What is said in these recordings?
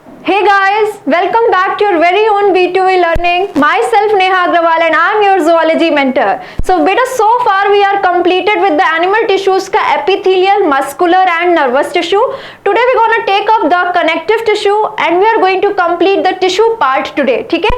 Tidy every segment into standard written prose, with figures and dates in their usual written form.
Hey guys, welcome back to your very own B2B learning. Myself Neha Agrawal and I am your zoology mentor. So beta, so far we are completed with the animal tissues का epithelial, muscular and nervous tissue. Today we gonna take up the connective tissue and we are going to complete the tissue part today. ठीक है,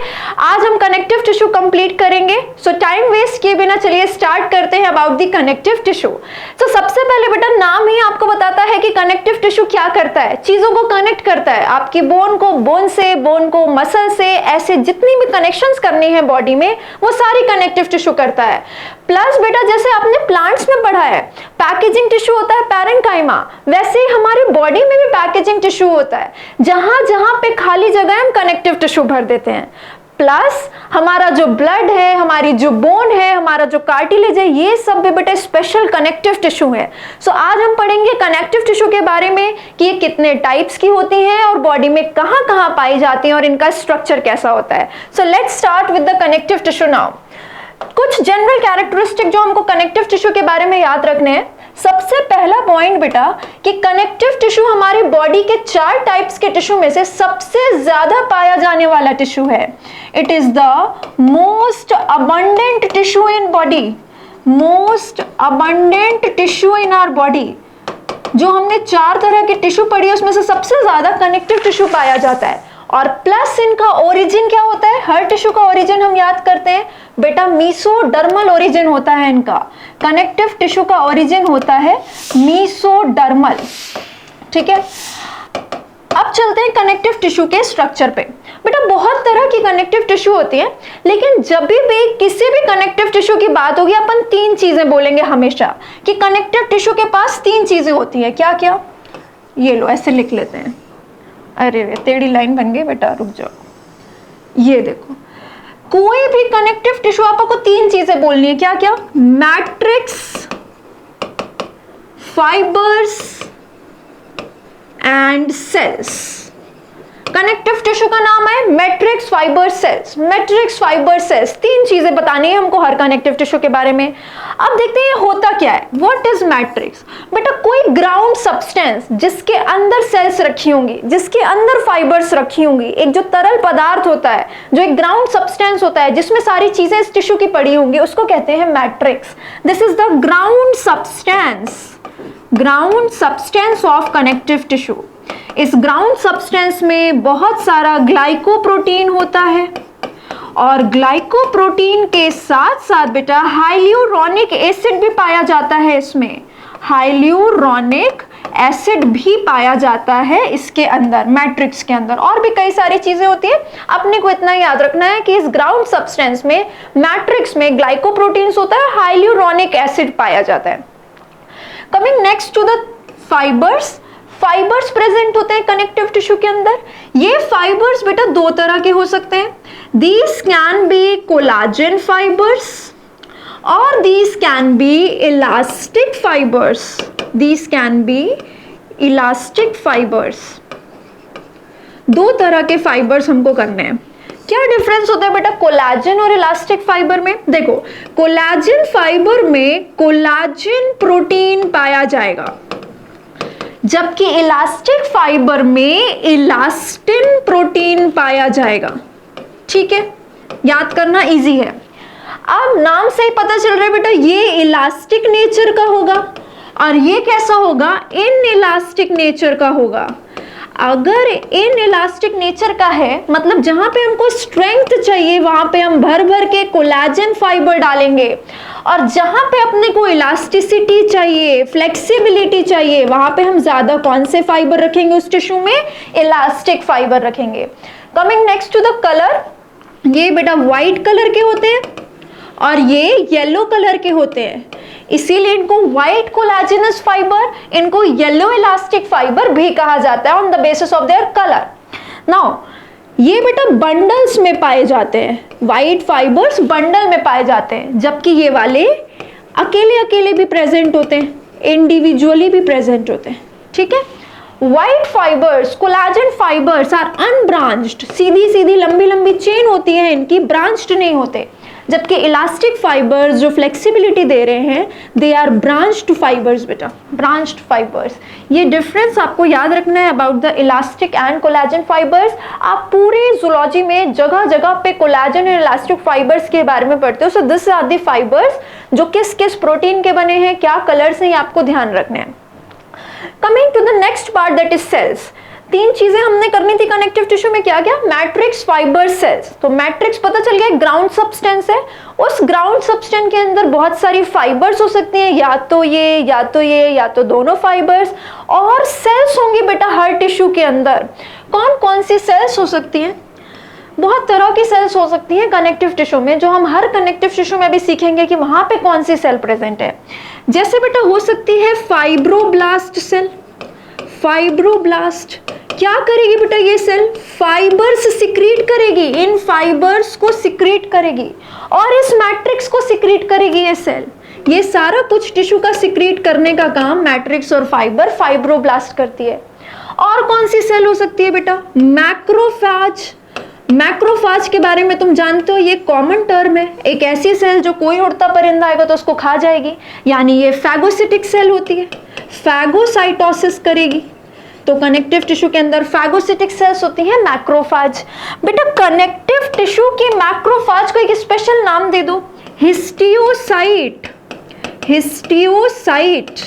आज हम connective tissue complete करेंगे. So time waste किए बिना चलिए start करते हैं about the connective tissue. So सबसे पहले बेटा नाम ही आपको बताता है कि connective tissue क्या करता है, चीजों को कनेक्ट करता है, आपकी बोन को बोन से, बोन को मसल से, ऐसे जितनी भी कनेक्शंस करनी है बॉडी में वो सारी कनेक्टिव टिश्यू करता है. प्लस बेटा जैसे आपने प्लांट्स में पढ़ा है पैकेजिंग टिश्यू होता है पैरेन्काइमा, वैसे ही हमारी बॉडी में भी पैकेजिंग टिश्यू होता है. जहां जहां पे खाली जगह हम कनेक्टिव टिश्यू भर देते हैं. प्लस हमारा जो ब्लड है, हमारी जो बोन है, हमारा जो कार्टिलेज है, ये सब भी बेटा स्पेशल कनेक्टिव टिश्यू है. सो आज हम पढ़ेंगे कनेक्टिव टिश्यू के बारे में कि ये कितने टाइप्स की होती हैं और बॉडी में कहां कहां पाई जाती हैं और इनका स्ट्रक्चर कैसा होता है. So let's start with the connective tissue now. कुछ जनरल कैरेक्टरिस्टिक जो हमको कनेक्टिव टिश्यू के बारे में याद रखने हैं. सबसे पहला पॉइंट बेटा कि कनेक्टिव टिश्यू हमारी बॉडी के 4 टाइप्स के टिश्यू में से सबसे ज्यादा पाया जाने वाला टिश्यू है. It is the most abundant tissue in body, most abundant tissue in our body. जो हमने 4 तरह के टिश्यू पढ़ी है उसमें से सबसे ज्यादा कनेक्टिव टिश्यू पाया जाता है. और प्लस इनका ओरिजिन क्या होता है, हर टिश्यू का ओरिजिन हम याद करते हैं बेटा मीसोडर्मल ओरिजिन होता है इनका. कनेक्टिव टिश्यू का ओरिजिन होता है मीसोडर्मल. ठीक है, अब चलते हैं कनेक्टिव टिश्यू के स्ट्रक्चर पे. बेटा बहुत तरह की कनेक्टिव टिश्यू होती है, लेकिन जब भी किसी भी कनेक्टिव टिश्यू की बात होगी अपन 3 चीजें बोलेंगे हमेशा कि कनेक्टिव टिश्यू के पास 3 चीजें होती है. क्या क्या, ये लो ऐसे लिख लेते हैं. अरे टेढ़ी लाइन बन गई बेटा, रुक जाओ. ये देखो, कोई भी कनेक्टिव टिश्यू आपको 3 चीजें बोलनी है. क्या क्या, matrix, fibres and cells. Connective tissue का नाम है matrix, fibre, cells. Matrix, fibre, cells, 3 चीजें बतानी है हमको हर कनेक्टिव टिश्यू के बारे में. अब देखते हैं होता क्या है. What is matrix? बेटा कोई ग्राउंड सब्सटेंस जिसके अंदर सेल्स रखी होंगी, जिसके अंदर फाइबर्स रखी होंगी, एक जो तरल पदार्थ होता है, जो एक ग्राउंड सब्सटेंस होता है जिसमें सारी चीजें इस टिश्यू की पड़ी होंगी, उसको कहते हैं matrix. This is the ground substance, ground substance of connective tissue. इस ग्राउंड सब्सटेंस में बहुत सारा ग्लाइकोप्रोटीन होता है और ग्लाइकोप्रोटीन के साथ साथ बेटा हाइल्यूरोनिक एसिड भी पाया जाता है. इसमें हाइल्यूरोनिक एसिड भी पाया जाता है इसके अंदर, मैट्रिक्स के अंदर. और भी कई सारी चीजें होती है. अपने को इतना याद रखना है कि इस ग्राउंड सब्सटेंस में, मैट्रिक्स में ग्लाइकोप्रोटीन्स होता है, हाइल्यूरोनिक एसिड पाया जाता है. Coming next to the fibres. Fibres present होते हैं कनेक्टिव टिश्यू के अंदर. ये फाइबर्स बेटा 2 तरह के हो सकते हैं. These can be collagen fibres और these can be elastic fibres. These can be elastic fibres. 2 तरह के फाइबर्स हमको करने हैं. क्या डिफरेंस होता है बेटा कोलाजन और इलास्टिक फाइबर में? देखो, कोलाजन फाइबर में कोलाजन प्रोटीन पाया जाएगा, जबकि इलास्टिक फाइबर में इलास्टिन प्रोटीन पाया जाएगा. ठीक है, याद करना इजी है. अब नाम से ही पता चल रहा है बेटा ये इलास्टिक नेचर का होगा और ये कैसा होगा, इन इलास्टिक नेचर का होगा. अगर इन इलास्टिक नेचर का है मतलब जहां पे हमको स्ट्रेंथ चाहिए वहां पे हम भर भर के कोलाजन फाइबर डालेंगे, और जहां पे अपने को इलास्टिसिटी चाहिए, फ्लेक्सिबिलिटी चाहिए, वहां पे हम ज्यादा कौन से फाइबर रखेंगे उस टिश्यू में, इलास्टिक फाइबर रखेंगे. Coming next to the colour. ये बेटा व्हाइट कलर के होते हैं और ये येलो कलर के होते हैं, इसीलिए इनको व्हाइट कोलाजिनस फाइबर, इनको येलो इलास्टिक फाइबर भी कहा जाता है on the basis of their colour. Now ये बेटा बंडल्स में पाए जाते हैं, व्हाइट फाइबर्स बंडल में पाए जाते हैं, जबकि ये वाले अकेले अकेले भी प्रेजेंट होते हैं, इंडिविजुअली भी प्रेजेंट होते हैं. ठीक है, white fibres, collagen fibres are unbranched. सीधी सीधी लंबी लंबी चेन होती है इनकी, ब्रांच्ड नहीं होते. जबकि इलास्टिक फाइबर्स जो फ्लेक्सिबिलिटी दे रहे हैं दे आर ब्रांच्ड फाइबर्स बेटा, ब्रांच्ड फाइबर्स। ये डिफरेंस आपको याद रखना है about the elastic and collagen fibres. आप पूरे जूलॉजी में जगह जगह पे कोलेजन और इलास्टिक फाइबर्स के बारे में पढ़ते हो। So this are the fibres जो किस किस प्रोटीन के बने हैं, क्या कलर्स हैं, ये आपको ध्यान रखने हैं। Coming to the next part that is cells. तीन चीजें हमने करनी थी कनेक्टिव टिश्यू में, क्या क्या? Matrix, fibre, cells. तो मैट्रिक्स पता चल गया ग्राउंड सब्सटेंस है, उस ग्राउंड सब्सटेंस के अंदर बहुत सारी फाइबर्स हो सकती हैं, या तो ये या तो ये या तो दोनों फाइबर्स। और सेल्स होंगी बेटा हर टिश्यू के अंदर। कौन कौन सी सेल्स हो सकती हैं? बहुत तरह की सेल्स हो सकती हैं कनेक्टिव टिश्यू में, जो हम हर कनेक्टिव टिश्यू में भी सीखेंगे कि वहां पे कौन सी सेल प्रेजेंट है। जैसे बेटा हो सकती है फाइब्रोब्लास्ट सेल। फाइब्रोब्लास्ट क्या करेगी बेटा? ये सेल फाइबर्स सिक्रीट करेगी, इन फाइबर्स को सिक्रीट करेगी और इस मैट्रिक्स को सिक्रीट करेगी ये सेल। ये सारा कुछ टिश्यू का सिक्रीट करने का काम मैट्रिक्स और फाइबर, फाइब्रोब्लास्ट करती है। और कौन सी सेल हो सकती है बेटा? मैक्रोफेज। मैक्रोफेज के बारे में तुम जानते हो, ये कॉमन टर्म है, एक ऐसी सेल जो कोई उड़ता परिंदा आएगा तो उसको खा जाएगी, यानी ये फैगोसिटिक सेल होती है, फैगोसाइटोसिस करेगी। तो कनेक्टिव टिश्यू के अंदर फैगोसिटिक सेल्स होती हैं, मैक्रोफेज। बेटा कनेक्टिव टिश्यू की मैक्रोफेज को एक स्पेशल नाम दे दो, हिस्टियोसाइट, हिस्टियोसाइट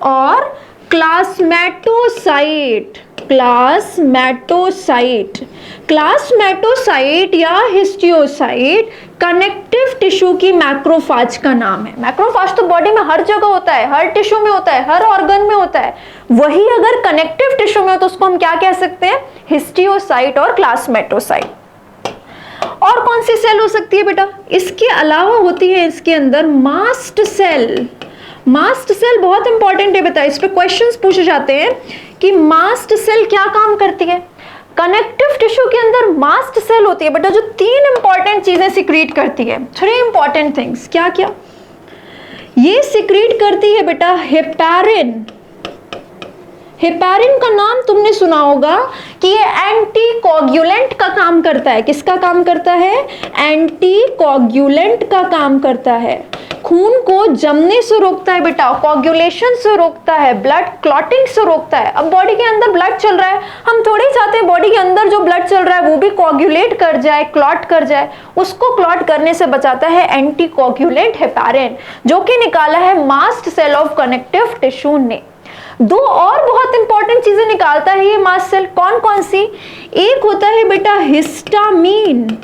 और क्लास्मेटोसाइट, क्लास्मेटोसाइट। क्लास्मेटोसाइट या हिस्टियोसाइट कनेक्टिव टिश्यू की मैक्रोफेज का नाम है। मैक्रोफेज तो बॉडी में हर जगह होता है, हर टिश्यू में होता है, हर ऑर्गन में होता है। वही अगर कनेक्टिव टिश्यू में हो तो उसको हम क्या कह सकते हैं? हिस्टियोसाइट और क्लास्मेटोसाइट। और कौन सी सेल हो सकती है बेटा? इसके अलावा होती है इसके अंदर मास्ट सेल। मास्ट सेल बहुत इंपॉर्टेंट है बेटा, इस पे क्वेश्चंस पूछे जाते हैं कि मास्ट सेल क्या काम करती है। कनेक्टिव टिश्यू के अंदर मास्ट सेल होती है बेटा जो तीन इंपॉर्टेंट चीजें सिक्रीट करती है, 3 इंपॉर्टेंट थिंग्स। क्या क्या? ये सिक्रीट करती है बेटा हेपारिन। हेपारिन का नाम तुमने सुना होगा कि ये एंटीकोगुलेंट का काम करता है। किसका काम करता है? एंटीकोगुलेंट का काम करता है। खून को जमने से रोकता है बेटा, कोगुलेशन से रोकता है, ब्लड क्लॉटिंग से रोकता है। अब बॉडी के अंदर ब्लड चल रहा है, हम थोड़ी चाहते हैं बॉडी के अंदर जो ब्लड चल रहा है वो भी कोगुलेट कर जाए, क्लॉट कर जाए। उसको क्लॉट करने से बचाता है एंटीकोगुलेंट हेपारिन, जो कि निकाला है mast cell of connective tissue ने। दो और बहुत इंपॉर्टेंट चीजें निकालता है ये मास्ट सेल, कौन कौन सी? एक होता है बेटा हिस्टामीन,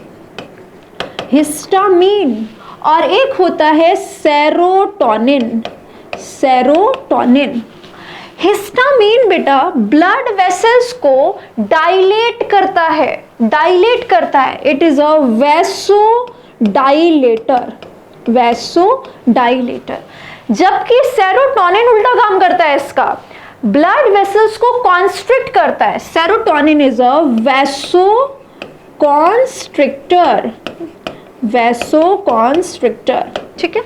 हिस्टामीन, और एक होता है सेरोटोनिन, सेरोटोनिन। हिस्टामीन बेटा ब्लड वेसल्स को डायलेट करता है, डायलेट करता है। It is a vaso dilator, vaso dilator. जबकि सेरोटोनिन उल्टा काम करता है इसका, ब्लड वेसल्स को कॉन्स्ट्रिक्ट करता है। Serotonin is a vaso constrictor, vaso constrictor. ठीक है,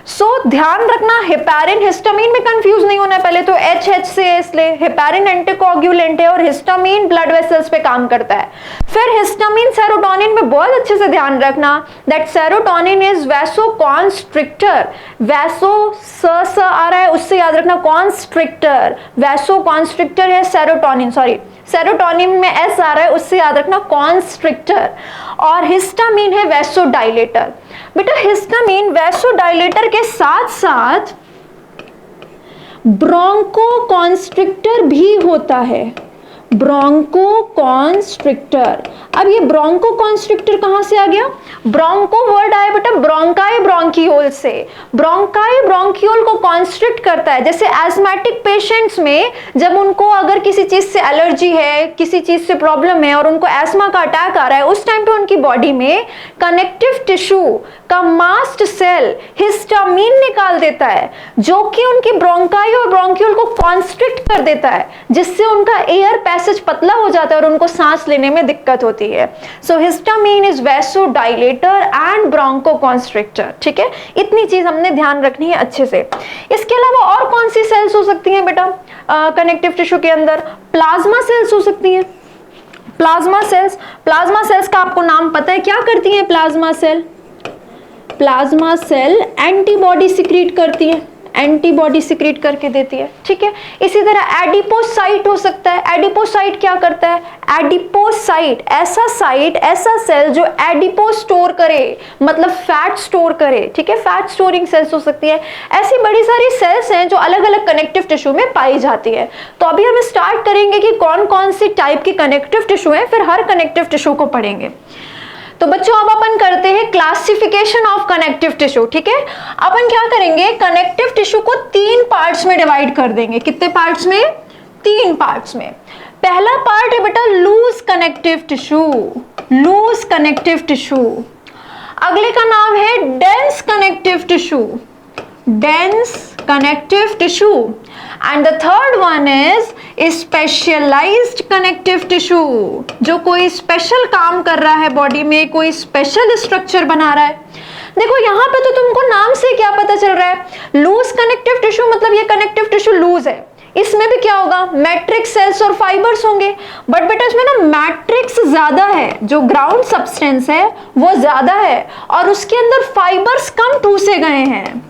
सो ध्यान रखना हेपारिन हिस्टामीन में कंफ्यूज नहीं होना है। पहले तो एच से है, इसलिए हेपारिन एंटीकोगुलेंट है और हिस्टामीन ब्लड वेसल्स पे काम करता है। फिर हिस्टामीन सेरोटोनिन में बहुत अच्छे से ध्यान रखना that serotonin is vasoconstrictor. Vaso स आ रहा है, उससे याद रखना कॉन्स्ट्रिक्टर, वैसोकॉन्स्ट्रिक्टर है सेरोटोनिन, सॉरी सेरोटोनिन में एस आ रहा है, उससे याद रखना कॉन्स्ट्रिक्टर। और हिस्टामीन है वैसोडाइलेटर। बेटा हिस्टामीन वैसोडाइलेटर के साथ साथ ब्रोंकोकॉन्स्ट्रिक्टर भी होता है, ब्रोंकोकॉन्स्ट्रिक्टर। अब ये ब्रोंकोकॉन्स्ट्रिक्टर कहां से आ गया? ब्रोंको वर्ड आया बेटा ब्रोंकाई ब्रोंकियोल से। ब्रोंकाई ब्रोंकियोल को कॉन्स्ट्रिक्ट करता है। जैसे एस्मेटिक पेशेंट्स में जब उनको अगर किसी चीज से एलर्जी है, किसी चीज से प्रॉब्लम है और उनको एस्मा का अटैक आ रहा है, उस टाइम पे उनकी बॉडी में कनेक्टिव टिश्यू का मास्ट सेल हिस्टामीन निकाल देता है, जो कि उनकी ब्रोंकाई और ब्रोंकियोल को कॉन्स्ट्रिक्ट कर देता है, जिससे उनका एयर पैसेज पतला हो जाता है और उनको सांस लेने में दिक्कत होती है। सो हिस्टामीन इज वैसोडाइलेटर एंड ब्रोंकोकॉन्स्ट्रिक्टर। ठीक है, इतनी चीज हमने ध्यान रखनी है अच्छे से। इसके अलावा और कौन सी सेल्स हो सकती हैं बेटा कनेक्टिव टिश्यू के अंदर? प्लाज्मा सेल्स हो सकती हैं। प्लाज्मा सेल्स, प्लाज्मा सेल्स का आपको नाम पता है, क्या करती हैं plasma cell? Plasma cell antibody secrete करती है, एंटीबॉडी सिक्रीट करके देती है, ठीक है। इसी तरह एडिपोसाइट हो सकता है। एडिपोसाइट क्या करता है? एडिपोसाइट ऐसा साइट, ऐसा सेल जो एडिपो स्टोर करे, मतलब फैट स्टोर करे, ठीक है। फैट स्टोरिंग सेल्स हो सकती है। ऐसी बड़ी सारी सेल्स हैं जो अलग अलग कनेक्टिव टिश्यू में पाई जाती है। तो अभी हम स्टार्ट करेंगे कि कौन कौन सी टाइप की कनेक्टिव टिश्यू है, फिर हर कनेक्टिव टिश्यू को पढ़ेंगे। तो बच्चों अब अपन करते हैं क्लासिफिकेशन ऑफ कनेक्टिव टिश्यू, ठीक है। अपन क्या करेंगे, कनेक्टिव टिश्यू को 3 पार्ट्स में डिवाइड कर देंगे। कितने पार्ट्स में? 3 पार्ट्स में। पहला पार्ट है बेटा loose connective tissue, loose connective tissue. अगले का नाम है dense connective tissue, dense connective tissue. And the third one is specialised connective tissue, जो कोई स्पेशल काम कर रहा है बॉडी में, कोई स्पेशल स्ट्रक्चर बना रहा है। देखो यहाँ पे तो तुमको नाम से क्या पता चल रहा है, लूज कनेक्टिव टिश्यू मतलब ये कनेक्टिव टिश्यू लूज है। इसमें भी क्या होगा, मैट्रिक्स सेल्स और फाइबर्स होंगे। बट बेटा इसमें ना मैट्रिक्स ज्यादा है, जो ग्राउंड सब्सटेंस है वो ज्यादा है, और उसके अंदर फाइबर्स कम ठूसे गए हैं,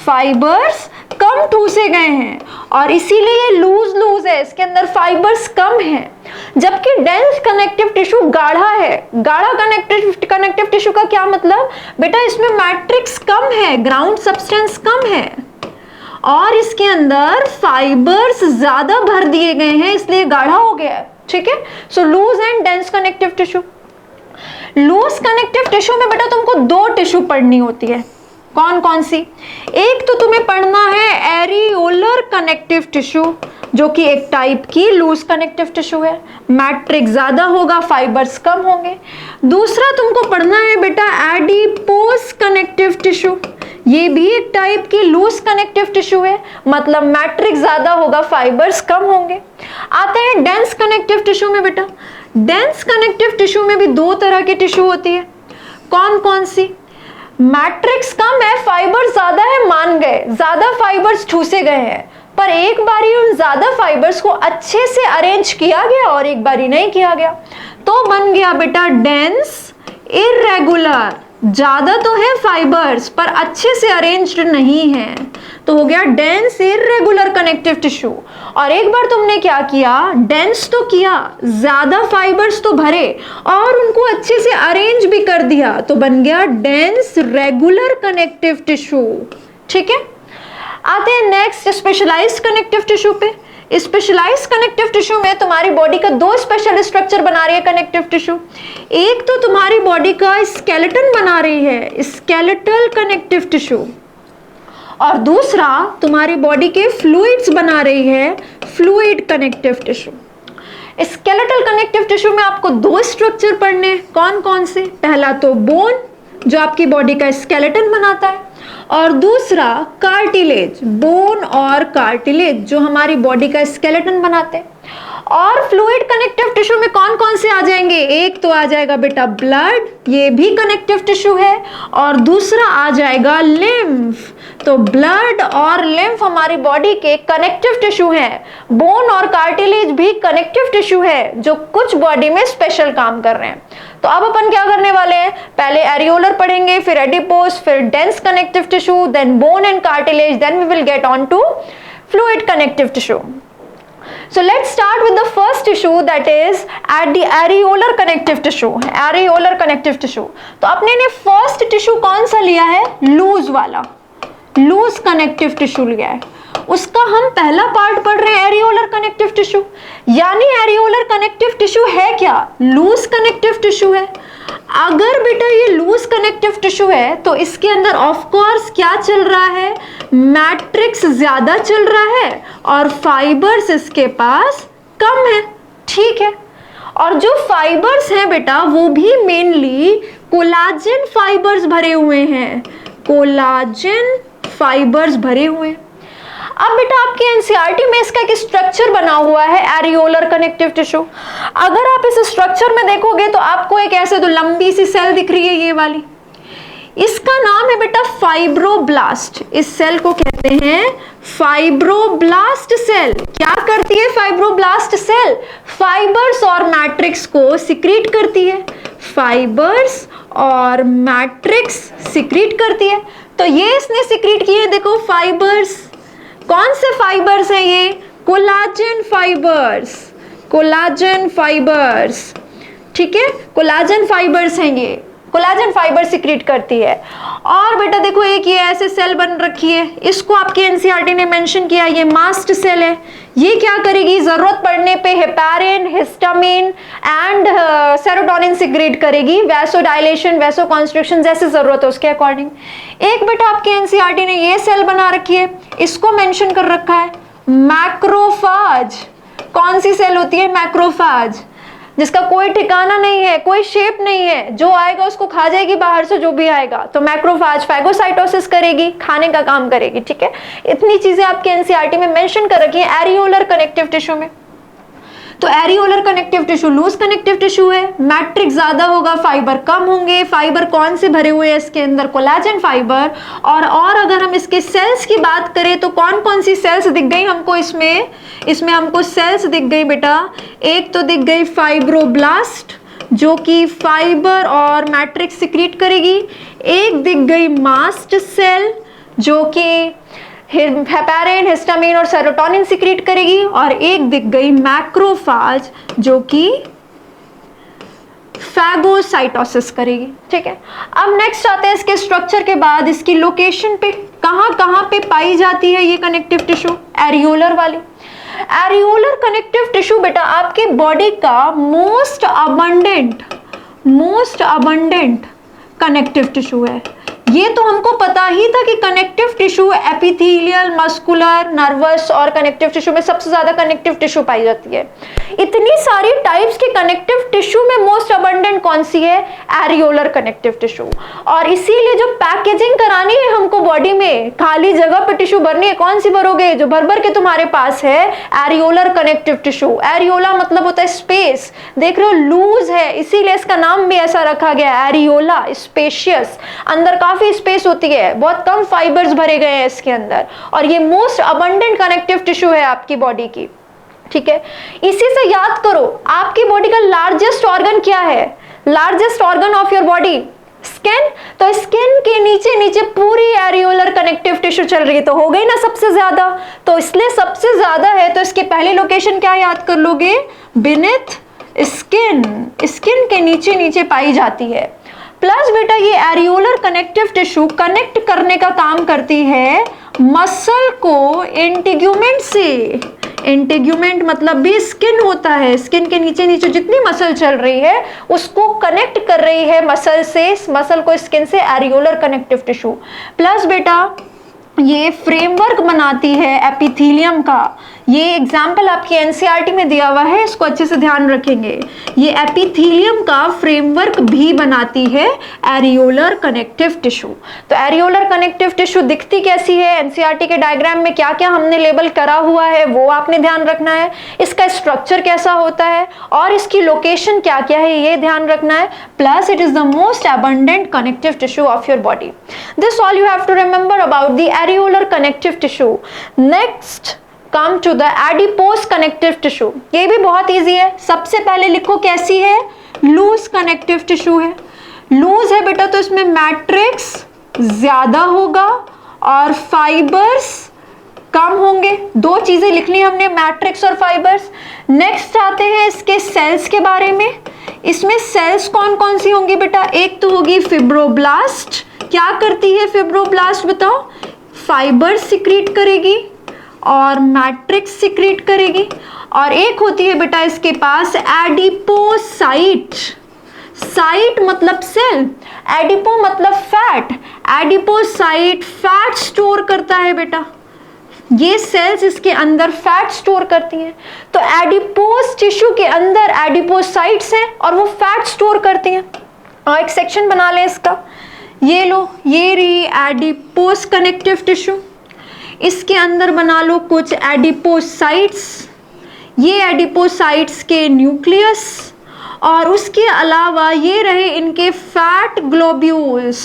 फाइबर्स कम ठूसे गए हैं, और इसीलिए ये लूज है, इसके अंदर फाइबर्स कम है। जबकि डेंस कनेक्टिव टिश्यू गाढ़ा है। गाढ़ा कनेक्टिव टिश्यू का क्या मतलब, बेटा इसमें मैट्रिक्स कम है, ग्राउंड सब्सटेंस कम है, और इसके अंदर फाइबर्स ज्यादा भर दिए गए हैं, इसलिए गाढ़ा हो गया है, ठीक है। So loose and dense connective tissue. Loose connective tissue में बेटा तुमको 2 टिश्यू पढ़नी होती है। कौन कौन सी? एक तो तुम्हें पढ़ना है एरियोलर कनेक्टिव टिश्यू, जो कि एक टाइप की लूज कनेक्टिव टिश्यू है, मैट्रिक्स ज्यादा होगा, फाइबर्स कम होंगे। दूसरा तुमको पढ़ना है बेटा एडिपोस कनेक्टिव टिश्यू, ये भी एक टाइप की लूज कनेक्टिव टिश्यू है, मतलब मैट्रिक्स ज्यादा होगा, फाइबर्स कम होंगे। आते हैं डेंस कनेक्टिव टिश्यू में। बेटा डेंस कनेक्टिव टिश्यू में भी 2 तरह की टिश्यू होती है। कौन कौन सी? मैट्रिक्स कम है, फाइबर ज्यादा है, मान गए, ज्यादा फाइबर्स ठूसे गए हैं, पर एक बारी उन ज्यादा फाइबर्स को अच्छे से अरेंज किया गया और एक बारी नहीं किया गया, तो बन गया बेटा डेंस इर्रेगुलर। ज्यादा तो है फाइबर्स पर अच्छे से अरेंज्ड नहीं है, तो हो गया डेंस इर्रेगुलर कनेक्टिव टिश्यू। और एक बार तुमने क्या किया, डेंस तो किया, ज्यादा फाइबर्स तो भरे और उनको अच्छे से अरेंज भी कर दिया, तो बन गया डेंस रेगुलर कनेक्टिव टिश्यू, ठीक है। आते हैं नेक्स्ट स्पेशलाइज्ड कनेक्टिव टिश्यू पे। स्पेशलाइज्ड कनेक्टिव टिश्यू में तुम्हारी बॉडी का 2 स्पेशल स्ट्रक्चर बना रही है कनेक्टिव टिश्यू। एक तो तुम्हारी बॉडी का स्केलेटन बना रही है, स्केलेटल कनेक्टिव टिश्यू, और दूसरा तुम्हारी बॉडी के फ्लूइड्स बना रही है, fluid connective tissue. Skeletal connective tissue में आपको 2 स्ट्रक्चर पढ़ने हैं। कौन कौन से? पहला तो बोन, जो आपकी बॉडी का स्केलेटन बनाता है, और दूसरा कार्टिलेज, बोन और कार्टिलेज जो हमारी बॉडी का स्केलेटन बनाते हैं। और फ्लूइड कनेक्टिव टिश्यू में कौन कौन से आ जाएंगे? एक तो आ जाएगा बेटा ब्लड, ये भी कनेक्टिव टिश्यू है, और दूसरा आ जाएगा लिम्फ। तो ब्लड और लिम्फ हमारी बॉडी के कनेक्टिव टिश्यू हैं। बोन और कार्टिलेज भी कनेक्टिव टिश्यू है, जो कुछ बॉडी में स्पेशल काम कर रहे हैं। तो अब अपन क्या करने वाले हैं, पहले एरियोलर पढ़ेंगे, फिर एडिपोस, फिर dense connective tissue, then bone and cartilage, then we will get on to fluid connective tissue. So let's start with the first tissue, that is at the areolar connective tissue, areolar connective tissue। तो अपने ने first tissue कौन सा लिया है? Loose वाला, loose connective tissue लिया है। उसका हम पहला पार्ट पढ़ रहे हैं एरियोलर कनेक्टिव टिश्यू। यानी एरियोलर कनेक्टिव टिश्यू है क्या? लूज कनेक्टिव टिश्यू है। अगर बेटा ये लूज कनेक्टिव टिश्यू है तो इसके अंदर ऑफ कोर्स क्या चल रहा है? मैट्रिक्स ज्यादा चल रहा है और फाइबर्स इसके पास कम है, ठीक है। और जो फाइबर्स हैं बेटा वो भी मेनली कोलाजन फाइबर्स भरे हुए हैं, कोलाजन फाइबर्स भरे हुए हैं। अब बेटा आपके एनसीईआरटी में इसका एक स्ट्रक्चर बना हुआ है एरियोलर कनेक्टिव टिश्यू। अगर आप इस स्ट्रक्चर में देखोगे तो आपको एक ऐसे तो लंबी सी सेल दिख रही है, ये वाली, इसका नाम है बेटा फाइब्रोब्लास्ट। इस सेल को कहते हैं फाइब्रोब्लास्ट सेल। क्या करती है फाइब्रोब्लास्ट सेल? फाइबर्स और मैट्रिक्स को सिक्रीट करती है, फाइबर्स और मैट्रिक्स सिक्रीट करती है। तो ये इसने सिक्रीट किए, देखो फाइबर्स। कौन से फाइबर्स हैं ये? कोलाजन फाइबर्स, कोलाजन फाइबर्स, ठीक है, कोलाजन फाइबर्स हैं ये, कोलाजन फाइबर सिक्रीट करती है। और बेटा देखो एक ये ऐसे सेल बन रखी है, इसको आपके एनसीईआरटी ने मेंशन किया, ये मास्ट सेल है। ये क्या करेगी? जरूरत पड़ने पे heparin, histamine and serotonin secrete करेगी, वैसोडाइलेशन, वैसोकॉन्स्ट्रिक्शन जैसे जरूरत है उसके अकॉर्डिंग। एक बेटा आपके एनसीईआरटी ने ये सेल बना रखी है, इसको मेंशन कर रखा है मैक्रोफाज। कौन सी सेल होती है? मैक्रोफाज, जिसका कोई ठिकाना नहीं है, कोई शेप नहीं है, जो आएगा उसको खा जाएगी बाहर से, जो भी आएगा। तो मैक्रोफाज फैगोसाइटोसिस करेगी, खाने का काम करेगी, ठीक है। इतनी चीजें आपके एनसीईआरटी में मेंशन कर रखी है एरियोलर कनेक्टिव टिश्यू में। तो areolar connective tissue loose connective tissue है, मैट्रिक्स ज्यादा होगा, फाइबर कम होंगे। फाइबर कौन से भरे हुए हैं इसके अंदर? Collagen fibre. और अगर हम इसके सेल्स की बात करें तो कौन कौन सी सेल्स दिख गई हमको इसमें? इसमें हमको सेल्स दिख गई बेटा, एक तो दिख गई फाइब्रोब्लास्ट जो कि फाइबर और मैट्रिक्स सिक्रीट करेगी, एक दिख गई मास्ट सेल जो कि हेपारिन, हिस्टामिन और सेरोटोनिन सिक्रीट करेगी, और एक दिख गई मैक्रोफाज जो कि फैगोसाइटोसिस करेगी, ठीक है। अब नेक्स्ट आते हैं इसके स्ट्रक्चर के बाद, इसकी लोकेशन पे कहां पे पाई जाती है ये कनेक्टिव टिश्यू? एरियोलर वाली। एरियोलर कनेक्टिव टिश्यू बेटा आपकी बॉडी का मोस्ट अबंडेंट कनेक्टिव टिश्यू है। ये तो हमको पता ही था कि connective tissue epithelial, muscular, nervous और कनेक्टिव टिश्यू में सबसे ज्यादा कनेक्टिव टिश्यू पाई जाती है। इतनी सारी टाइप्स के कनेक्टिव टिश्यू में मोस्ट अबंडेंट कौन सी है? Areolar connective tissue. और इसीलिए जो पैकेजिंग करानी है हमको बॉडी में, खाली जगह पे टिश्यू भरनी है, कौन सी भरोगे? जो भर भर के तुम्हारे पास है एरियोलर कनेक्टिव टिश्यू। एरियोला मतलब होता है स्पेस, देख रहे हो लूज है, इसीलिए इसका नाम भी ऐसा रखा गया एरियोला, स्पेशियस। अंदर काफी स्पेस होती है, बहुत कम फाइबर्स भरे गए हैं इसके अंदर, और ये मोस्ट अबंडेंट कनेक्टिव टिश्यू है आपकी बॉडी की, ठीक है। इसी से याद करो आपकी बॉडी का लार्जेस्ट ऑर्गन क्या है? Largest organ of your body skin. तो स्किन के नीचे नीचे पूरी एरियोलर कनेक्टिव टिश्यू चल रही है, तो हो गई ना सबसे ज्यादा। तो इसलिए सबसे ज्यादा है, तो इसके पहली लोकेशन क्या याद कर लोगे? बिनेथ स्किन, स्किन के नीचे नीचे पाई जाती है। प्लस बेटा ये एरियोलर कनेक्टिव टिश्यू कनेक्ट करने का काम करती है मसल को इंटीग्यूमेंट से। इंटीग्यूमेंट मतलब भी स्किन होता है, स्किन के नीचे नीचे जितनी मसल चल रही है उसको कनेक्ट कर रही है मसल से, मसल को स्किन से, एरियोलर कनेक्टिव टिश्यू। प्लस बेटा ये फ्रेमवर्क बनाती है एपिथेलियम का। ये एग्जाम्पल आपकी एनसीईआरटी में दिया हुआ है, इसको अच्छे से ध्यान रखेंगे। ये एपिथेलियम का फ्रेमवर्क भी बनाती है एरियोलर कनेक्टिव टिश्यू। तो एरियोलर कनेक्टिव टिश्यू दिखती कैसी है? एनसीईआरटी के डायग्राम में क्या क्या हमने लेबल करा हुआ है वो आपने ध्यान रखना है। इसका स्ट्रक्चर कैसा होता है और इसकी लोकेशन क्या क्या है ये ध्यान रखना है। Plus it is the most abundant connective tissue of your body. This all you have to remember about the areolar connective tissue. Next come to the adipose connective tissue. ये भी बहुत इजी है, सबसे पहले लिखो कैसी है? लूज कनेक्टिव टिश्यू है। लूज है बेटा तो इसमें मैट्रिक्स ज्यादा होगा और फाइबर्स कम होंगे। दो चीजें लिखनी हमने, मैट्रिक्स और फाइबर्स। नेक्स्ट आते हैं इसके सेल्स के बारे में। इसमें सेल्स कौन कौन सी होंगी बेटा? एक तो होगी फिब्रोब्लास्ट। क्या करती है फिब्रोब्लास्ट बताओ? फाइबर सिक्रीट करेगी और मैट्रिक्स सिक्रीट करेगी। और एक होती है बेटा इसके पास एडिपोसाइट। साइट मतलब सेल, एडिपो मतलब फैट। एडिपोसाइट फैट स्टोर करता है बेटा, ये सेल्स इसके अंदर फैट स्टोर करती हैं। तो एडिपोज टिश्यू के अंदर एडिपोसाइट्स हैं और वो फैट स्टोर करती हैं। और एक सेक्शन बना लें इसका, ये लो, ये रही एडिपोज कनेक्टिव टिश्यू। इसके अंदर बना लो कुछ एडिपोसाइट्स, ये एडिपोसाइट्स के न्यूक्लियस, और उसके अलावा ये रहे इनके फैट ग्लोब्यूल्स।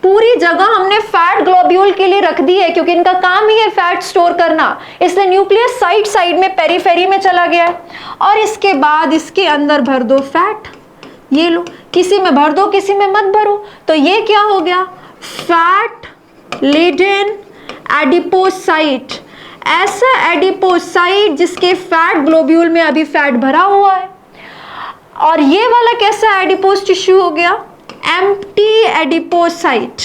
पूरी जगह हमने फैट ग्लोब्यूल के लिए रख दी है क्योंकि इनका काम ही है फैट स्टोर करना, इसलिए न्यूक्लियस साइड में पेरीफेरी में चला गया है। और इसके बाद इसके अंदर भर दो फैट। ये लो, किसी में भर दो किसी में मत भरो, तो ये क्या हो गया, फैट लेडन एडिपोसाइट। ऐसा एडिपोसाइट जिसके फैट ग्लोब्यूल में अभी फैट भरा हुआ है। और ये वाला कैसा एडिपोस टिश्यू हो गया, एम्प्टी एडिपोसाइट।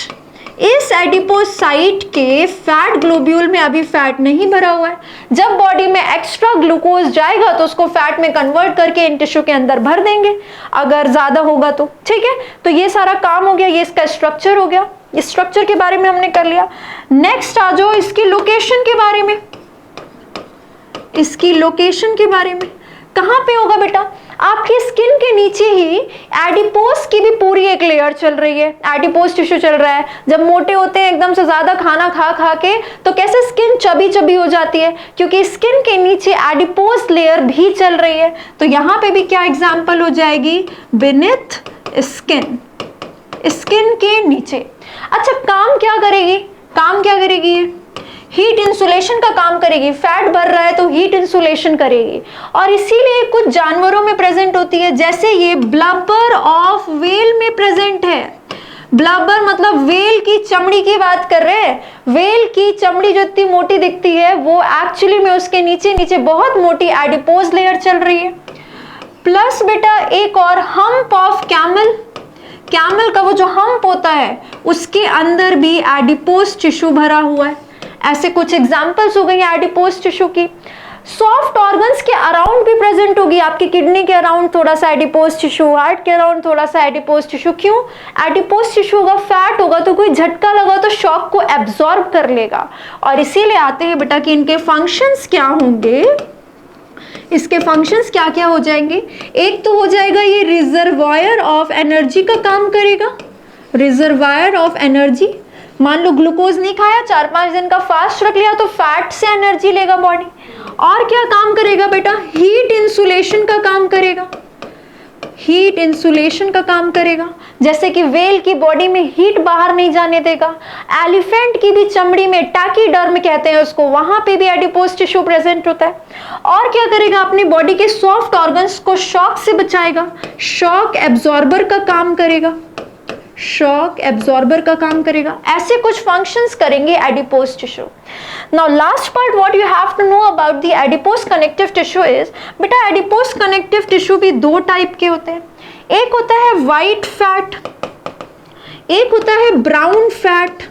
इस एडिपोसाइट के फैट ग्लोब्यूल में अभी फैट नहीं भरा हुआ है। जब बॉडी में एक्स्ट्रा ग्लूकोज जाएगा तो उसको फैट में कन्वर्ट करके इन टिश्यू के अंदर भर देंगे अगर ज्यादा होगा तो, ठीक है। तो ये सारा काम हो गया, ये इसका स्ट्रक्चर हो गया। इस स्ट्रक्चर के बारे में हमने कर लिया। नेक्स्ट आ जाओ इसकी लोकेशन के बारे में। इसकी लोकेशन के बारे में कहां पे होगा बेटा, आपकी स्किन के नीचे ही एडिपोस की भी पूरी एक लेयर चल रही है, एडिपोस टिश्यू चल रहा है। जब मोटे होते हैं एकदम से ज्यादा खाना खा खा के तो कैसे स्किन चबी चबी हो जाती है, क्योंकि स्किन के नीचे एडिपोस लेयर भी चल रही है। तो यहां पे भी क्या एग्जांपल हो जाएगी, बिनेथ स्किन, स्किन के नीचे। अच्छा काम क्या करेगी, काम क्या करेगी, ये हीट इंसुलेशन का काम करेगी। फैट भर रहा है तो हीट इंसुलेशन करेगी, और इसीलिए कुछ जानवरों में प्रेजेंट होती है, जैसे ये ब्लबर ऑफ व्हेल में प्रेजेंट है। ब्लबर मतलब व्हेल की चमड़ी की बात कर रहे हैं। व्हेल की चमड़ी जो इतनी मोटी दिखती है वो एक्चुअली में उसके नीचे नीचे बहुत मोटी एडिपोज लेयर चल रही है। प्लस बेटा एक और हम्प ऑफ कैमल, कैमल का वो जो हम्प होता है उसके अंदर भी एडिपोज टिश्यू भरा हुआ है। ऐसे कुछ एग्जांपल्स हो गई एडिपोज टिश्यू की। सॉफ्ट ऑर्गन्स के अराउंड भी प्रेजेंट होगी, आपकी किडनी के अराउंड थोड़ा सा एडिपोज टिश्यू, हार्ट के अराउंड थोड़ा सा एडिपोज टिश्यू। क्यों, एडिपोज टिश्यू होगा, फैट होगा तो कोई झटका लगा तो शॉक को एब्जॉर्ब कर लेगा। और इसीलिए आते हैं बेटा कि इनके फंक्शंस क्या होंगे, इसके फंक्शंस क्या क्या हो जाएंगे। एक तो हो जाएगा ये रिजर्वायर ऑफ एनर्जी का काम करेगा, रिजर्वायर ऑफ एनर्जी। मान लो ग्लूकोज नहीं खाया, 4-5 दिन का फास्ट रख लिया तो फैट से एनर्जी लेगा बॉडी। और क्या काम करेगा बेटा, हीट इंसुलेशन का काम करेगा, हीट इंसुलेशन का काम करेगा। जैसे कि व्हेल की बॉडी में हीट बाहर नहीं जाने देगा। एलिफेंट की भी चमड़ी में, टैकीडर्म कहते हैं उसको, वहां पे भी एडिपोज टिश्यू प्रेजेंट होता है। और क्या करेगा, अपनी बॉडी के सॉफ्ट ऑर्गन्स को शॉक से बचाएगा, शॉक एब्जॉर्बर का काम करेगा, शॉक एब्जॉर्बर का काम करेगा। ऐसे कुछ फंक्शंस करेंगे adipose tissue. Now last part what you have to know about the adipose connective tissue is, बेटा एडिपोज कनेक्टिव टिश्यू भी दो टाइप के होते हैं। एक होता है व्हाइट फैट, एक होता है ब्राउन फैट।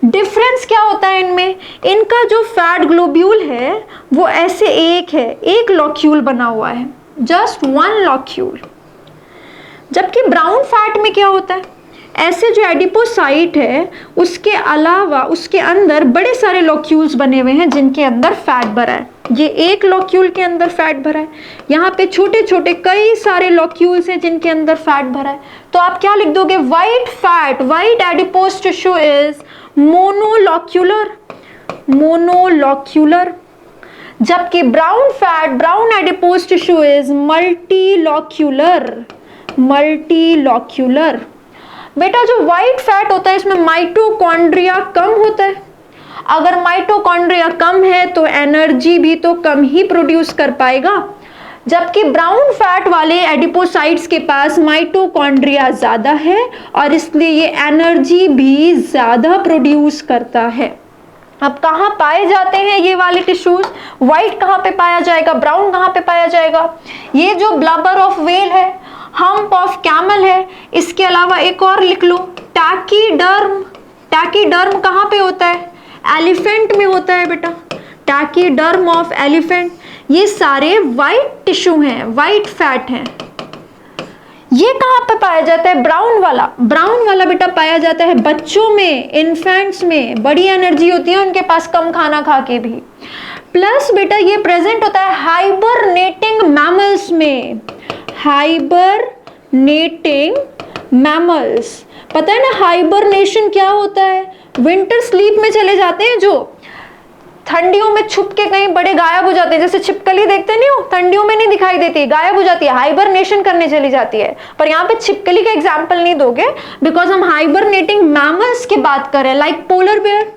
डिफरेंस क्या होता है इनमें, इनका जो फैट ग्लोब्यूल है वो ऐसे एक है, एक लॉक्यूल बना हुआ है, जस्ट वन लॉक्यूल। जबकि ब्राउन फैट में क्या होता है, ऐसे जो एडिपोसाइट है उसके अलावा उसके अंदर बड़े सारे लॉक्यूल्स बने हुए हैं जिनके अंदर फैट भरा है। ये एक लॉक्यूल के अंदर फैट भरा है, यहाँ पे छोटे छोटे कई सारे लॉक्यूल्स हैं जिनके अंदर फैट भरा है। तो आप क्या लिख दोगे, white fat, white adipose tissue is monolocular, monolocular. जबकि brown fat, brown adipose tissue is multilocular, multilocular. बेटा जो व्हाइट फैट होता है इसमें माइटोकॉन्ड्रिया कम होता है। अगर माइटोकॉन्ड्रिया कम है तो एनर्जी भी तो कम ही प्रोड्यूस कर पाएगा। जबकि ब्राउन फैट वाले एडिपोसाइट्स के पास माइटोकॉन्ड्रिया ज्यादा है और इसलिए ये एनर्जी भी ज्यादा प्रोड्यूस करता है। अब कहाँ पाए जाते हैं ये वाले टिश्यूज, व्हाइट कहाँ पे पाया जाएगा, ब्राउन कहाँ पे पाया जाएगा। ये जो ब्लबर ऑफ व्हेल है, हम्प ऑफ कैमल है, इसके अलावा एक और लिख लो टैकीडर्म। टैकीडर्म कहाँ पे होता है, एलिफेंट में होता है बेटा, टैकीडर्म ऑफ एलिफेंट। ये सारे व्हाइट टिश्यू हैं, व्हाइट फैट हैं। ये कहाँ पे पाया जाता है, ब्राउन वाला। ब्राउन वाला बेटा पाया जाता है बच्चों में, इन्फेंट्स में, बड़ी एनर्जी होती है उनके पास कम खाना खा के भी। प्लस बेटा ये प्रेजेंट होता है हाइबरनेटिंग मैमल्स में, हाइबरनेटिंग मैमल्स। पता है ना हाइबरनेशन क्या होता है, विंटर स्लीप में चले जाते हैं जो, ठंडियों में छुप के कहीं बड़े गायब हो जाते हैं, जैसे छिपकली देखते नहीं हो, ठंडियों में नहीं दिखाई देती, गायब हो जाती है, हाइबरनेशन करने चली जाती है। पर यहाँ पे छिपकली का एग्जांपल नहीं दोगे बिकॉज हम हाइबरनेटिंग मैमल्स की बात कर रहे हैं, like polar bear.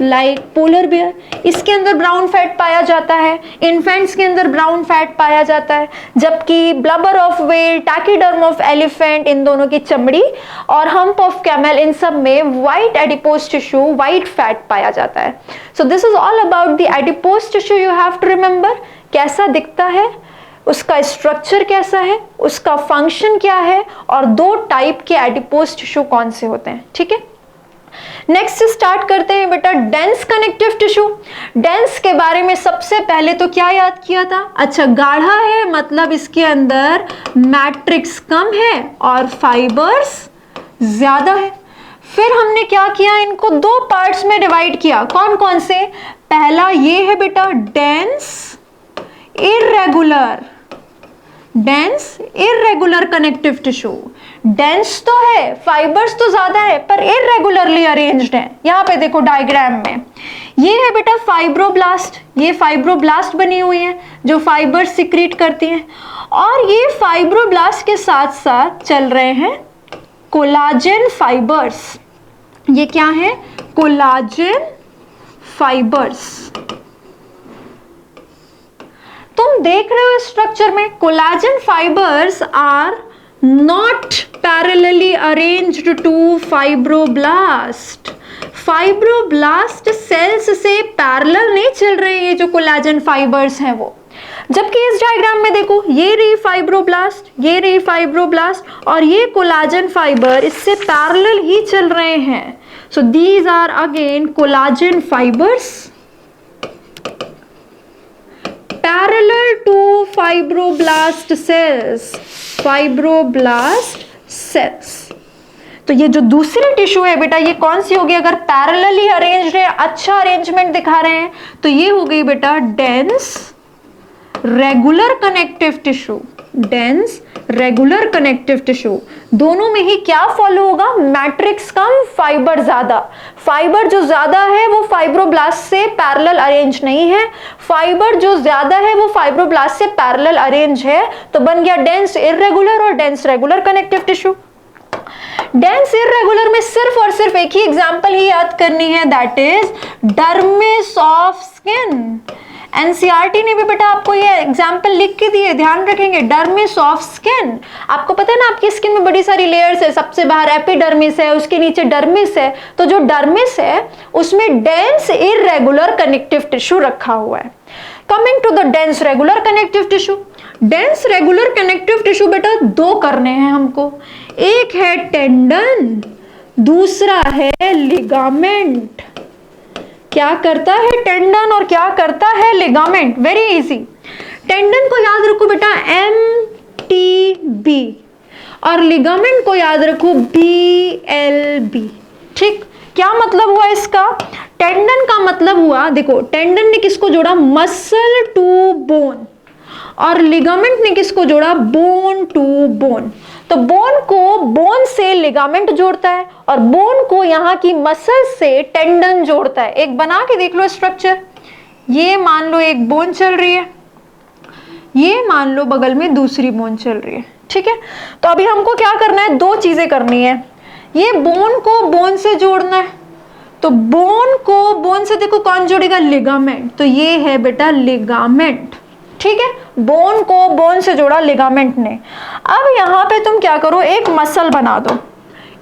Like polar bear, इसके अंदर ब्राउन फैट पाया जाता है, इन्फेंट्स के अंदर ब्राउन फैट पाया जाता है, जबकि blubber of whale, tachyderm of elephant, इन दोनों की चमड़ी और हम्प ऑफ कैमल, इन सब में white adipose tissue, white fat पाया जाता है। So this is all about the adipose tissue. You have to remember कैसा दिखता है, उसका स्ट्रक्चर कैसा है, उसका फंक्शन क्या है, और दो टाइप के एडिपोज टिश्यू कौन से होते हैं। ठीक है, नेक्स्ट स्टार्ट करते हैं बेटा डेंस कनेक्टिव टिश्यू। डेंस के बारे में सबसे पहले तो क्या याद किया था, अच्छा गाढ़ा है मतलब इसके अंदर मैट्रिक्स कम है और फाइबर्स ज्यादा है। फिर हमने क्या किया, इनको दो पार्ट्स में डिवाइड किया, कौन कौन से, पहला ये है बेटा dense irregular, dense irregular connective tissue. Dense तो है, फाइबर्स तो ज्यादा है पर इर्रेगुलरली अरेंज्ड है। यहां पे देखो डायग्राम में ये है बेटा फाइब्रोब्लास्ट, ये फाइब्रोब्लास्ट बनी हुई है जो फाइबर सिक्रीट करती हैं, और ये फाइब्रोब्लास्ट के साथ साथ चल रहे हैं कोलाजन फाइबर्स। ये क्या है, कोलाजन फाइबर्स। तुम देख रहे हो स्ट्रक्चर में collagen fibres are not parallelly arranged to fibroblast. Fibroblast cells से पैरेलल नहीं चल रहे ये जो कोलाजन फाइबर्स हैं वो, जबकि इस डायग्राम में देखो ये रही फाइब्रोब्लास्ट, ये रही फाइब्रोब्लास्ट और ये कोलाजन फाइबर इससे पैरेलल ही चल रहे हैं। So these are again collagen fibres parallel to fibroblast cells, fibroblast cells। तो ये जो दूसरी टिश्यू है बेटा ये कौन सी होगी, अगर पैरेलली अरेंज्ड है, अच्छा अरेंजमेंट दिखा रहे हैं तो ये हो गई बेटा dense regular connective tissue. Dense regular connective tissue, दोनों में ही क्या फॉलो होगा, मैट्रिक्स कम फाइबर ज्यादा। फाइबर जो ज्यादा है वो फाइब्रोब्लास्ट से पैरेलल अरेंज नहीं है, फाइबर जो ज्यादा है वो फाइब्रोब्लास्ट से पैरेलल अरेंज है, तो बन गया डेंस इर्रेगुलर और dense regular connective tissue. Dense irregular में सिर्फ और सिर्फ एक ही एग्जांपल ही याद करनी है, that is dermis of skin. NCERT ने भी बेटा आपको ये एग्जाम्पल लिख के दिए, ध्यान रखेंगे। डर्मिस ऑफ स्किन, आपको पता है ना आपकी स्किन में बड़ी सारी लेयर्स है, सबसे बाहर एपिडर्मिस है, उसके नीचे डर्मिस है, तो जो डर्मिस है उसमें डेंस इर्रेगुलर कनेक्टिव टिश्यू रखा हुआ है। Coming to the dense regular connective tissue, dense regular connective tissue बेटा दो करने हैं हमको, एक है टेंडन, दूसरा है लिगामेंट। क्या करता है टेंडन और क्या करता है लिगामेंट, वेरी इजी। टेंडन को याद रखो बेटा MTB और लिगामेंट को याद रखो BLB। ठीक, क्या मतलब हुआ इसका, टेंडन का मतलब हुआ, देखो टेंडन ने किसको जोड़ा, मसल टू बोन, और लिगामेंट ने किसको जोड़ा, बोन टू बोन। तो बोन को बोन से लिगामेंट जोड़ता है और बोन को यहाँ की मसल से टेंडन जोड़ता है। एक बना के देख लो स्ट्रक्चर, ये मान लो एक बोन चल रही है, ये मान लो बगल में दूसरी बोन चल रही है। ठीक है, तो अभी हमको क्या करना है, दो चीजें करनी है, ये बोन को बोन से जोड़ना है, तो बोन को बोन से देखो कौन जोड़ेगा, लिगामेंट, तो ये है बेटा लिगामेंट। ठीक है, बोन को बोन से जोड़ा लिगामेंट ने। अब यहां पे तुम क्या करो, एक मसल बना दो,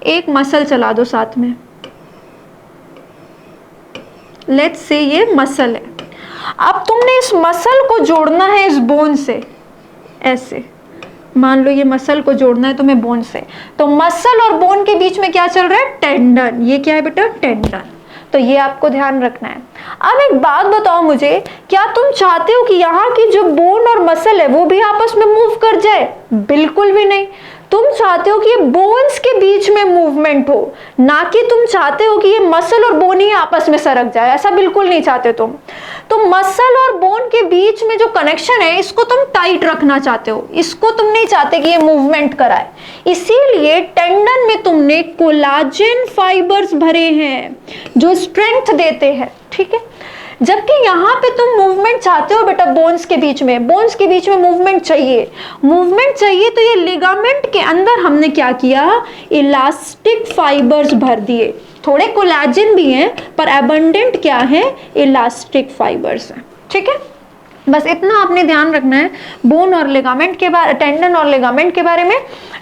एक मसल चला दो साथ में, लेट्स से ये मसल है। अब तुमने इस मसल को जोड़ना है इस बोन से, ऐसे मान लो ये मसल को जोड़ना है तुम्हें बोन से, तो मसल और बोन के बीच में क्या चल रहा है, टेंडन। ये क्या है बेटा, टेंडन, तो ये आपको ध्यान रखना है। अब एक बात बताओ मुझे, क्या तुम चाहते हो कि यहाँ की जो बोन और मसल है वो भी आपस में मूव कर जाए, बिल्कुल भी नहीं। तुम चाहते हो कि ये बोन्स के बीच में मूवमेंट हो, ना कि तुम चाहते हो कि ये मसल और बोन ही आपस में सरक जाए, ऐसा बिल्कुल नहीं चाहते तुम। तो मसल और बोन के बीच में जो कनेक्शन है इसको तुम टाइट रखना चाहते हो, इसको तुम नहीं चाहते कि ये मूवमेंट कराए, इसीलिए टेंडन में तुमने कोलाजन फाइबर्स भरे हैं जो स्ट्रेंथ देते हैं। ठीक है, जबकि यहाँ पे तुम मूवमेंट चाहते हो बेटा बोन्स के बीच में, बोन्स के बीच में मूवमेंट चाहिए, मूवमेंट चाहिए, तो ये लिगामेंट के अंदर हमने क्या किया, इलास्टिक फाइबर्स भर दिए। थोड़े कोलेजन भी हैं पर एबंडेंट क्या है, इलास्टिक फाइबर्स हैं। ठीक है, बस इतना आपने ध्यान रखना है बोन और लिगामेंट के बारे, टेंडन और लिगामेंट के बारे में।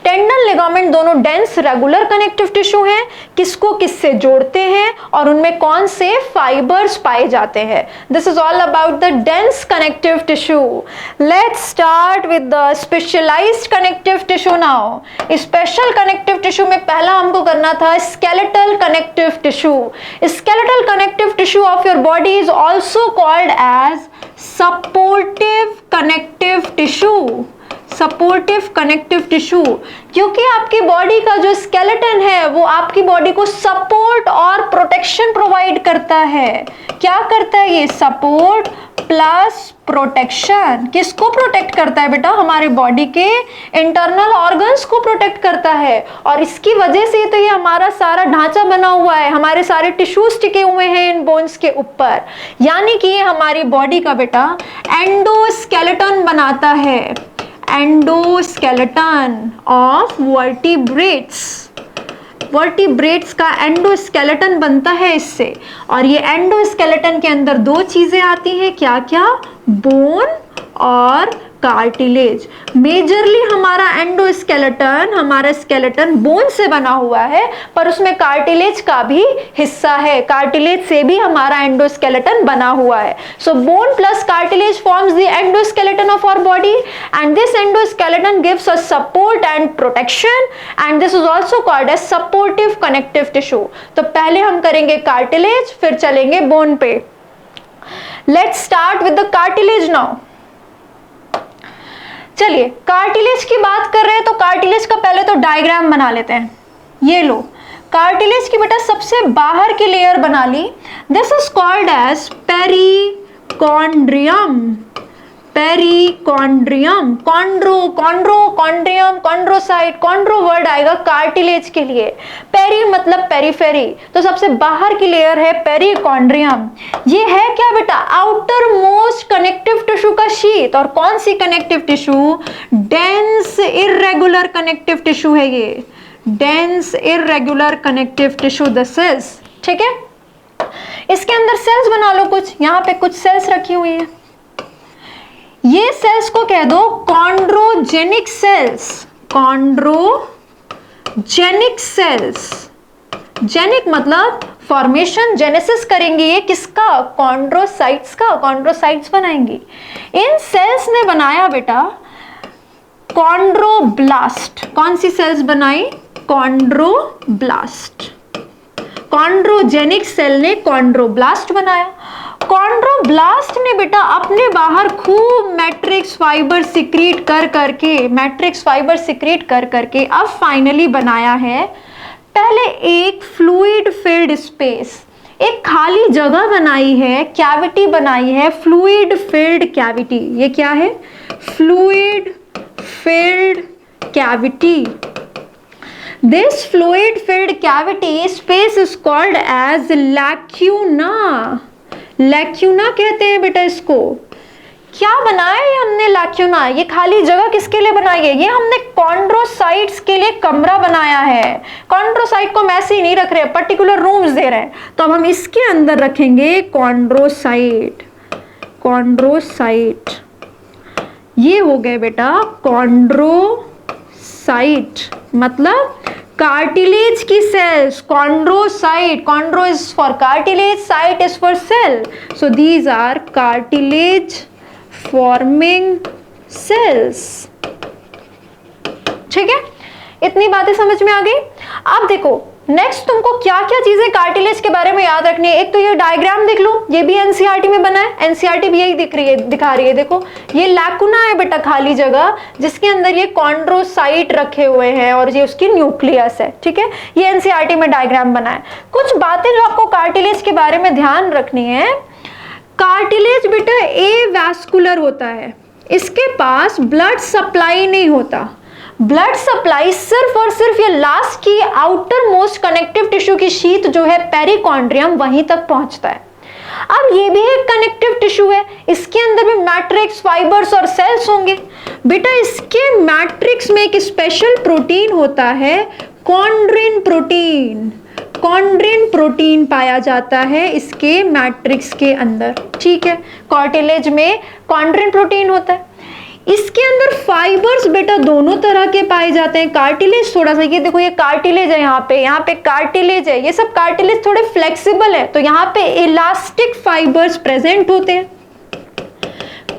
टेंडन लिगामेंट दोनों डेंस रेगुलर कनेक्टिव टिश्यू हैं, किसको किससे जोड़ते हैं और उनमें कौन से फाइबर्स पाए जाते हैं। This is all about the dense connective tissue. Let's start with the specialised connective tissue now. Special connective tissue में पहला हमको करना था skeletal connective tissue. Skeletal connective tissue of your body is also called as supportive connective tissue. Supportive connective tissue, क्योंकि आपकी body का जो skeleton है वो आपकी बॉडी को सपोर्ट और प्रोटेक्शन प्रोवाइड करता है। क्या करता है ये, सपोर्ट प्लस प्रोटेक्शन। किसको प्रोटेक्ट करता है बेटा, हमारे बॉडी के इंटरनल ऑर्गन्स को प्रोटेक्ट करता है, और इसकी वजह से तो ये हमारा सारा ढांचा बना हुआ है, हमारे सारे टिश्यूज टिके हुए हैं इन बोन्स के ऊपर। यानी कि ये हमारी बॉडी का बेटा एंडोस्केलेटन बनाता है, एंडोस्केलेटन ऑफ वर्टिब्रेट्स। वर्टिब्रेट्स का एंडोस्केलेटन बनता है इससे, और ये एंडोस्केलेटन के अंदर दो चीजें आती हैं, क्या क्या, बोन और कार्टिलेज। मेजरली हमारा एंडोस्केलेटन, हमारा स्केलेटन बोन से बना हुआ है, पर उसमें कार्टिलेज का भी हिस्सा है, कार्टिलेज से भी हमारा एंडोस्केलेटन बना हुआ है। So bone plus cartilage forms the endoskeleton of our body, and this endoskeleton gives us support and protection, and this is also called as supportive connective tissue. तो पहले हम करेंगे कार्टिलेज, फिर चलेंगे बोन पे। Let's start with the cartilage now. चलिए cartilage की बात कर रहे हैं तो कार्टिलेज का पहले तो डायग्राम बना लेते हैं। ये लो, कार्टिलेज की बेटा सबसे बाहर की लेयर बना ली। This is called as perichondrium. Perichondrium, chondro, chondro, chondrium, chondrocyte, chondro word आएगा कार्टिलेज के लिए। पेरी मतलब पेरिफेरी, तो सबसे बाहर की लेयर है पेरिकॉन्ड्रियम। ये है क्या बेटा, आउटर मोस्ट कनेक्टिव टिश्यू का शीट। और कौन सी connective tissue, dense irregular connective tissue है ये, dense irregular connective tissue this is. ठीक है, इसके अंदर सेल्स बना लो कुछ, यहां पे कुछ सेल्स रखी हुई है, ये सेल्स को कह दो कॉन्ड्रोजेनिक सेल्स। कॉन्ड्रोजेनिक सेल्स, जेनिक मतलब फॉर्मेशन, जेनेसिस करेंगे ये किसका, कॉन्ड्रोसाइट्स का, कॉन्ड्रोसाइट्स बनाएंगी। इन सेल्स ने बनाया बेटा कॉन्ड्रोब्लास्ट। कौन सी सेल्स बनाई, कॉन्ड्रोब्लास्ट। कॉन्ड्रोजेनिक सेल ने कॉन्ड्रोब्लास्ट बनाया। कॉन्ड्रोब्लास्ट ने बेटा अपने बाहर खूब मैट्रिक्स फाइबर सिक्रीट कर करके, मैट्रिक्स फाइबर सिक्रीट कर करके अब फाइनली बनाया है पहले एक फ्लूइड फिल्ड स्पेस, एक खाली जगह बनाई है, कैविटी बनाई है, फ्लूइड फिल्ड कैविटी। ये क्या है, fluid filled cavity. This fluid filled cavity space is called as lacuna. Lacuna कहते हैं बेटा इसको। क्या बनाया है हमने लैक्यूना, ये खाली जगह किसके लिए बनाई है, ये हमने कॉन्ड्रोसाइट्स के लिए कमरा बनाया है। कॉन्ड्रोसाइट को हम ऐसे ही नहीं रख रहे, पर्टिकुलर रूम्स दे रहे हैं, तो अब हम इसके अंदर रखेंगे कॉन्ड्रोसाइट। कॉन्ड्रोसाइट ये हो गए बेटा कॉन्ड्रोसाइट, मतलब कार्टिलेज की cells. Chondrocyte, chondro is for cartilage, cyte is for cell, so these are cartilage forming cells. ठीक है, इतनी बातें समझ में आ गई। अब देखो नेक्स्ट तुमको क्या क्या चीजें कार्टिलेज के बारे में याद रखनी है। एक तो ये डायग्राम देख लो, ये भी एनसीईआरटी में बना है, एनसीईआरटी भी यही दिखा रही है। देखो ये लैकुना है बेटा, खाली जगह जिसके अंदर ये कॉन्ड्रोसाइट रखे हुए हैं और ये उसकी न्यूक्लियस है। ठीक है, ये एनसीईआरटी में डायग्राम बना है। कुछ बातें जो आपको कार्टिलेज के बारे में ध्यान रखनी है। कार्टिलेज बेटा एवैस्कुलर होता है, इसके पास ब्लड सप्लाई नहीं होता। ब्लड सप्लाई सिर्फ और सिर्फ ये लास्ट की आउटर मोस्ट कनेक्टिव टिश्यू की शीट जो है पेरिकॉन्ड्रियम, वहीं तक पहुंचता है। अब ये भी एक कनेक्टिव टिश्यू है, इसके अंदर भी मैट्रिक्स, फाइबर्स और सेल्स होंगे। बेटा इसके मैट्रिक्स में एक स्पेशल प्रोटीन होता है, कॉन्ड्रिन प्रोटीन। कॉन्ड्रिन प्रोटीन पाया जाता है इसके मैट्रिक्स के अंदर, ठीक है। कार्टिलेज में कॉन्ड्रिन प्रोटीन होता है। इसके अंदर फाइबर्स बेटा दोनों तरह के पाए जाते हैं। कार्टिलेज थोड़ा सा, ये देखो ये कार्टिलेज है, यहाँ पे कार्टिलेज है, ये सब कार्टिलेज थोड़े फ्लेक्सिबल है, तो यहाँ पे इलास्टिक फाइबर्स प्रेजेंट होते हैं,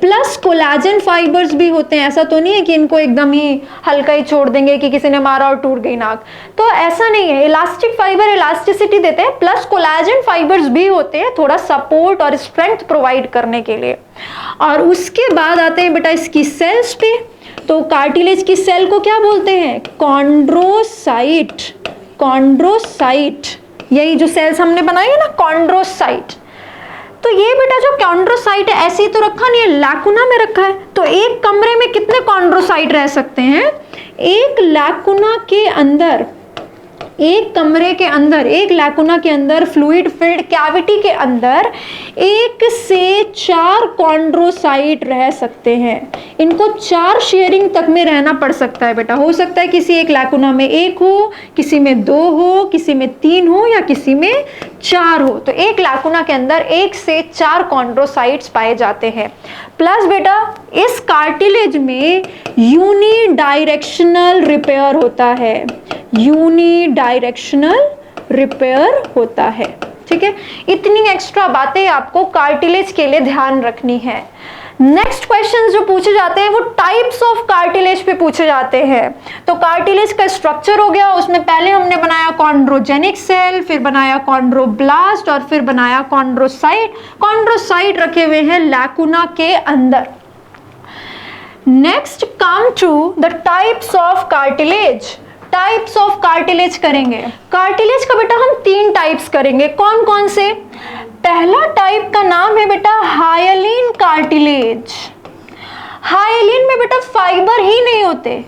प्लस कोलाजन फाइबर्स भी होते हैं। ऐसा तो नहीं है कि इनको एकदम ही हल्का ही छोड़ देंगे कि किसी ने मारा और टूट गई नाक, तो ऐसा नहीं है। इलास्टिक फाइबर इलास्टिसिटी देते हैं, प्लस कोलाजन फाइबर्स भी होते हैं थोड़ा सपोर्ट और स्ट्रेंथ प्रोवाइड करने के लिए। और उसके बाद आते हैं बेटा इसकी सेल्स पे। तो कार्टिलेज की सेल को क्या बोलते हैं? कॉन्ड्रोसाइट। कॉन्ड्रोसाइट, यही जो सेल्स हमने बनाई है ना, कॉन्ड्रोसाइट। तो ये बेटा जो कॉन्ड्रोसाइट है ऐसे ही तो रखा नहीं है, लैकुना में रखा है। तो एक कमरे में कितने कॉन्ड्रोसाइट रह सकते हैं? एक लैकुना के अंदर, एक कमरे के अंदर, एक लैकुना के अंदर, फ्लूइड फिल्ड कैविटी के अंदर 1 से 4 कॉन्ड्रोसाइट रह सकते हैं। इनको 4 शेयरिंग तक में रहना पड़ सकता है बेटा। हो सकता है किसी एक लैकुना में 1 हो, किसी में 2 हो, किसी में 3 हो, या किसी में 4 हो। तो एक लैकुना के अंदर 1 से 4 कॉन्ड्रोसाइट्स पाए जाते हैं। प्लस बेटा इस कार्टिलेज में यूनिडायरेक्शनल रिपेयर होता है, यूनिडायरेक्शनल रिपेयर होता है, ठीक है। इतनी एक्स्ट्रा बातें आपको कार्टिलेज के लिए ध्यान रखनी है। नेक्स्ट क्वेश्चन जो पूछे जाते हैं वो टाइप्स ऑफ कार्टिलेज पे पूछे जाते हैं। तो कार्टिलेज का स्ट्रक्चर हो गया, उसमें पहले हमने बनाया कॉन्ड्रोजेनिक सेल, फिर बनाया कॉन्ड्रोब्लास्ट और फिर बनाया कॉन्ड्रोसाइट। कॉन्ड्रोसाइट रखे हुए हैं लैकुना के अंदर। Next come to the types of cartilage. Types of cartilage करेंगे। कार्टिलेज का बेटा हम 3 टाइप्स करेंगे। कौन कौन से? पहला टाइप का नाम है बेटा हाइलिन कार्टिलेज। हाइलिन में बेटा फाइबर ही नहीं होते,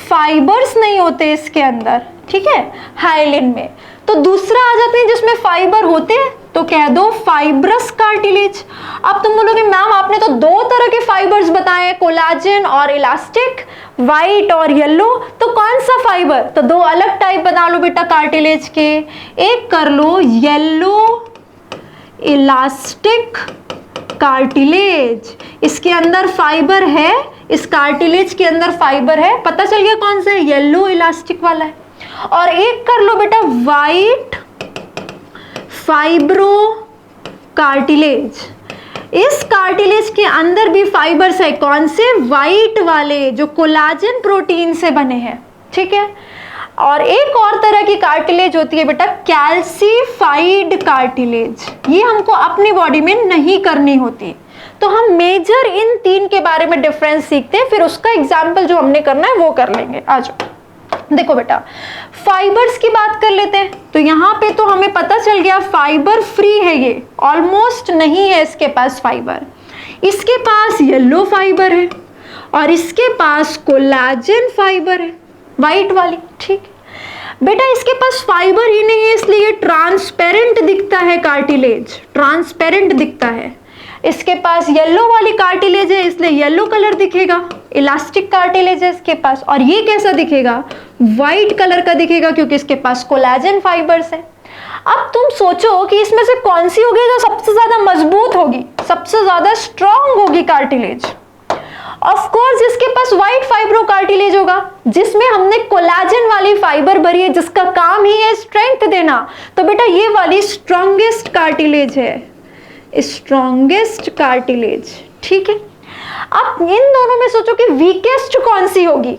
फाइबर्स नहीं होते इसके अंदर, ठीक है, हाइलिन में। तो दूसरा आ जाते हैं जिसमें फाइबर होते हैं, तो कह दो फाइब्रस कार्टिलेज। अब तुम बोलोगे मैम आपने तो 2 तरह के फाइबर्स बताए, कोलाजन और इलास्टिक, व्हाइट और येलो, तो कौन सा फाइबर? तो 2 अलग टाइप बना लो बेटा कार्टिलेज के। एक कर लो येलो इलास्टिक कार्टिलेज, इसके अंदर फाइबर है, इस कार्टिलेज के अंदर फाइबर है, पता चल गया कौन सा है? येलो इलास्टिक वाला है। और एक कर लो बेटा वाइट फाइब्रो कार्टिलेज, इस कार्टिलेज के अंदर भी फाइबर्स है, कौन से? वाइट वाले जो कोलाजन प्रोटीन से बने हैं, ठीक है। और एक और तरह की कार्टिलेज होती है बेटा कैल्सीफाइड कार्टिलेज, ये हमको अपनी बॉडी में नहीं करनी होती। तो हम मेजर इन 3 के बारे में डिफरेंस सीखते हैं, फिर उसका एग्जाम्पल जो हमने करना है वो कर लेंगे। आ जाओ, देखो बेटा फाइबर्स की बात कर लेते हैं। तो यहाँ पे तो हमें पता चल गया फाइबर फ्री है, ये ऑलमोस्ट नहीं है इसके पास फाइबर। इसके पास येलो फाइबर है और इसके पास कोलाजन फाइबर है, वाइट वाली, ठीक बेटा। इसके पास फाइबर ही नहीं है इसलिए ये ट्रांसपेरेंट दिखता है, कार्टिलेज ट्रांसपेरेंट दिखता है। इसके पास येलो वाली कार्टिलेज है इसलिए येलो कलर दिखेगा, इलास्टिक कार्टिलेज है इसके पास। और ये कैसा दिखेगा? वाइट कलर का दिखेगा क्योंकि इसके पास कोलाजन फाइबर्स है। अब तुम सोचो कि इसमें से कौन सी होगी जो सबसे ज्यादा मजबूत होगी, सबसे ज्यादा स्ट्रांग होगी कार्टिलेज? ऑफ कोर्स इसके पास व्हाइट फाइब्रो कार्टिलेज होगा जिसमें हमने कोलाजन वाली फाइबर भरी है जिसका काम ही है स्ट्रेंथ देना। तो बेटा ये वाली स्ट्रॉन्गेस्ट कार्टिलेज है, स्ट्रॉन्गेस्ट कार्टिलेज, ठीक है। अब इन दोनों में सोचो कि वीकेस्ट कौन सी होगी।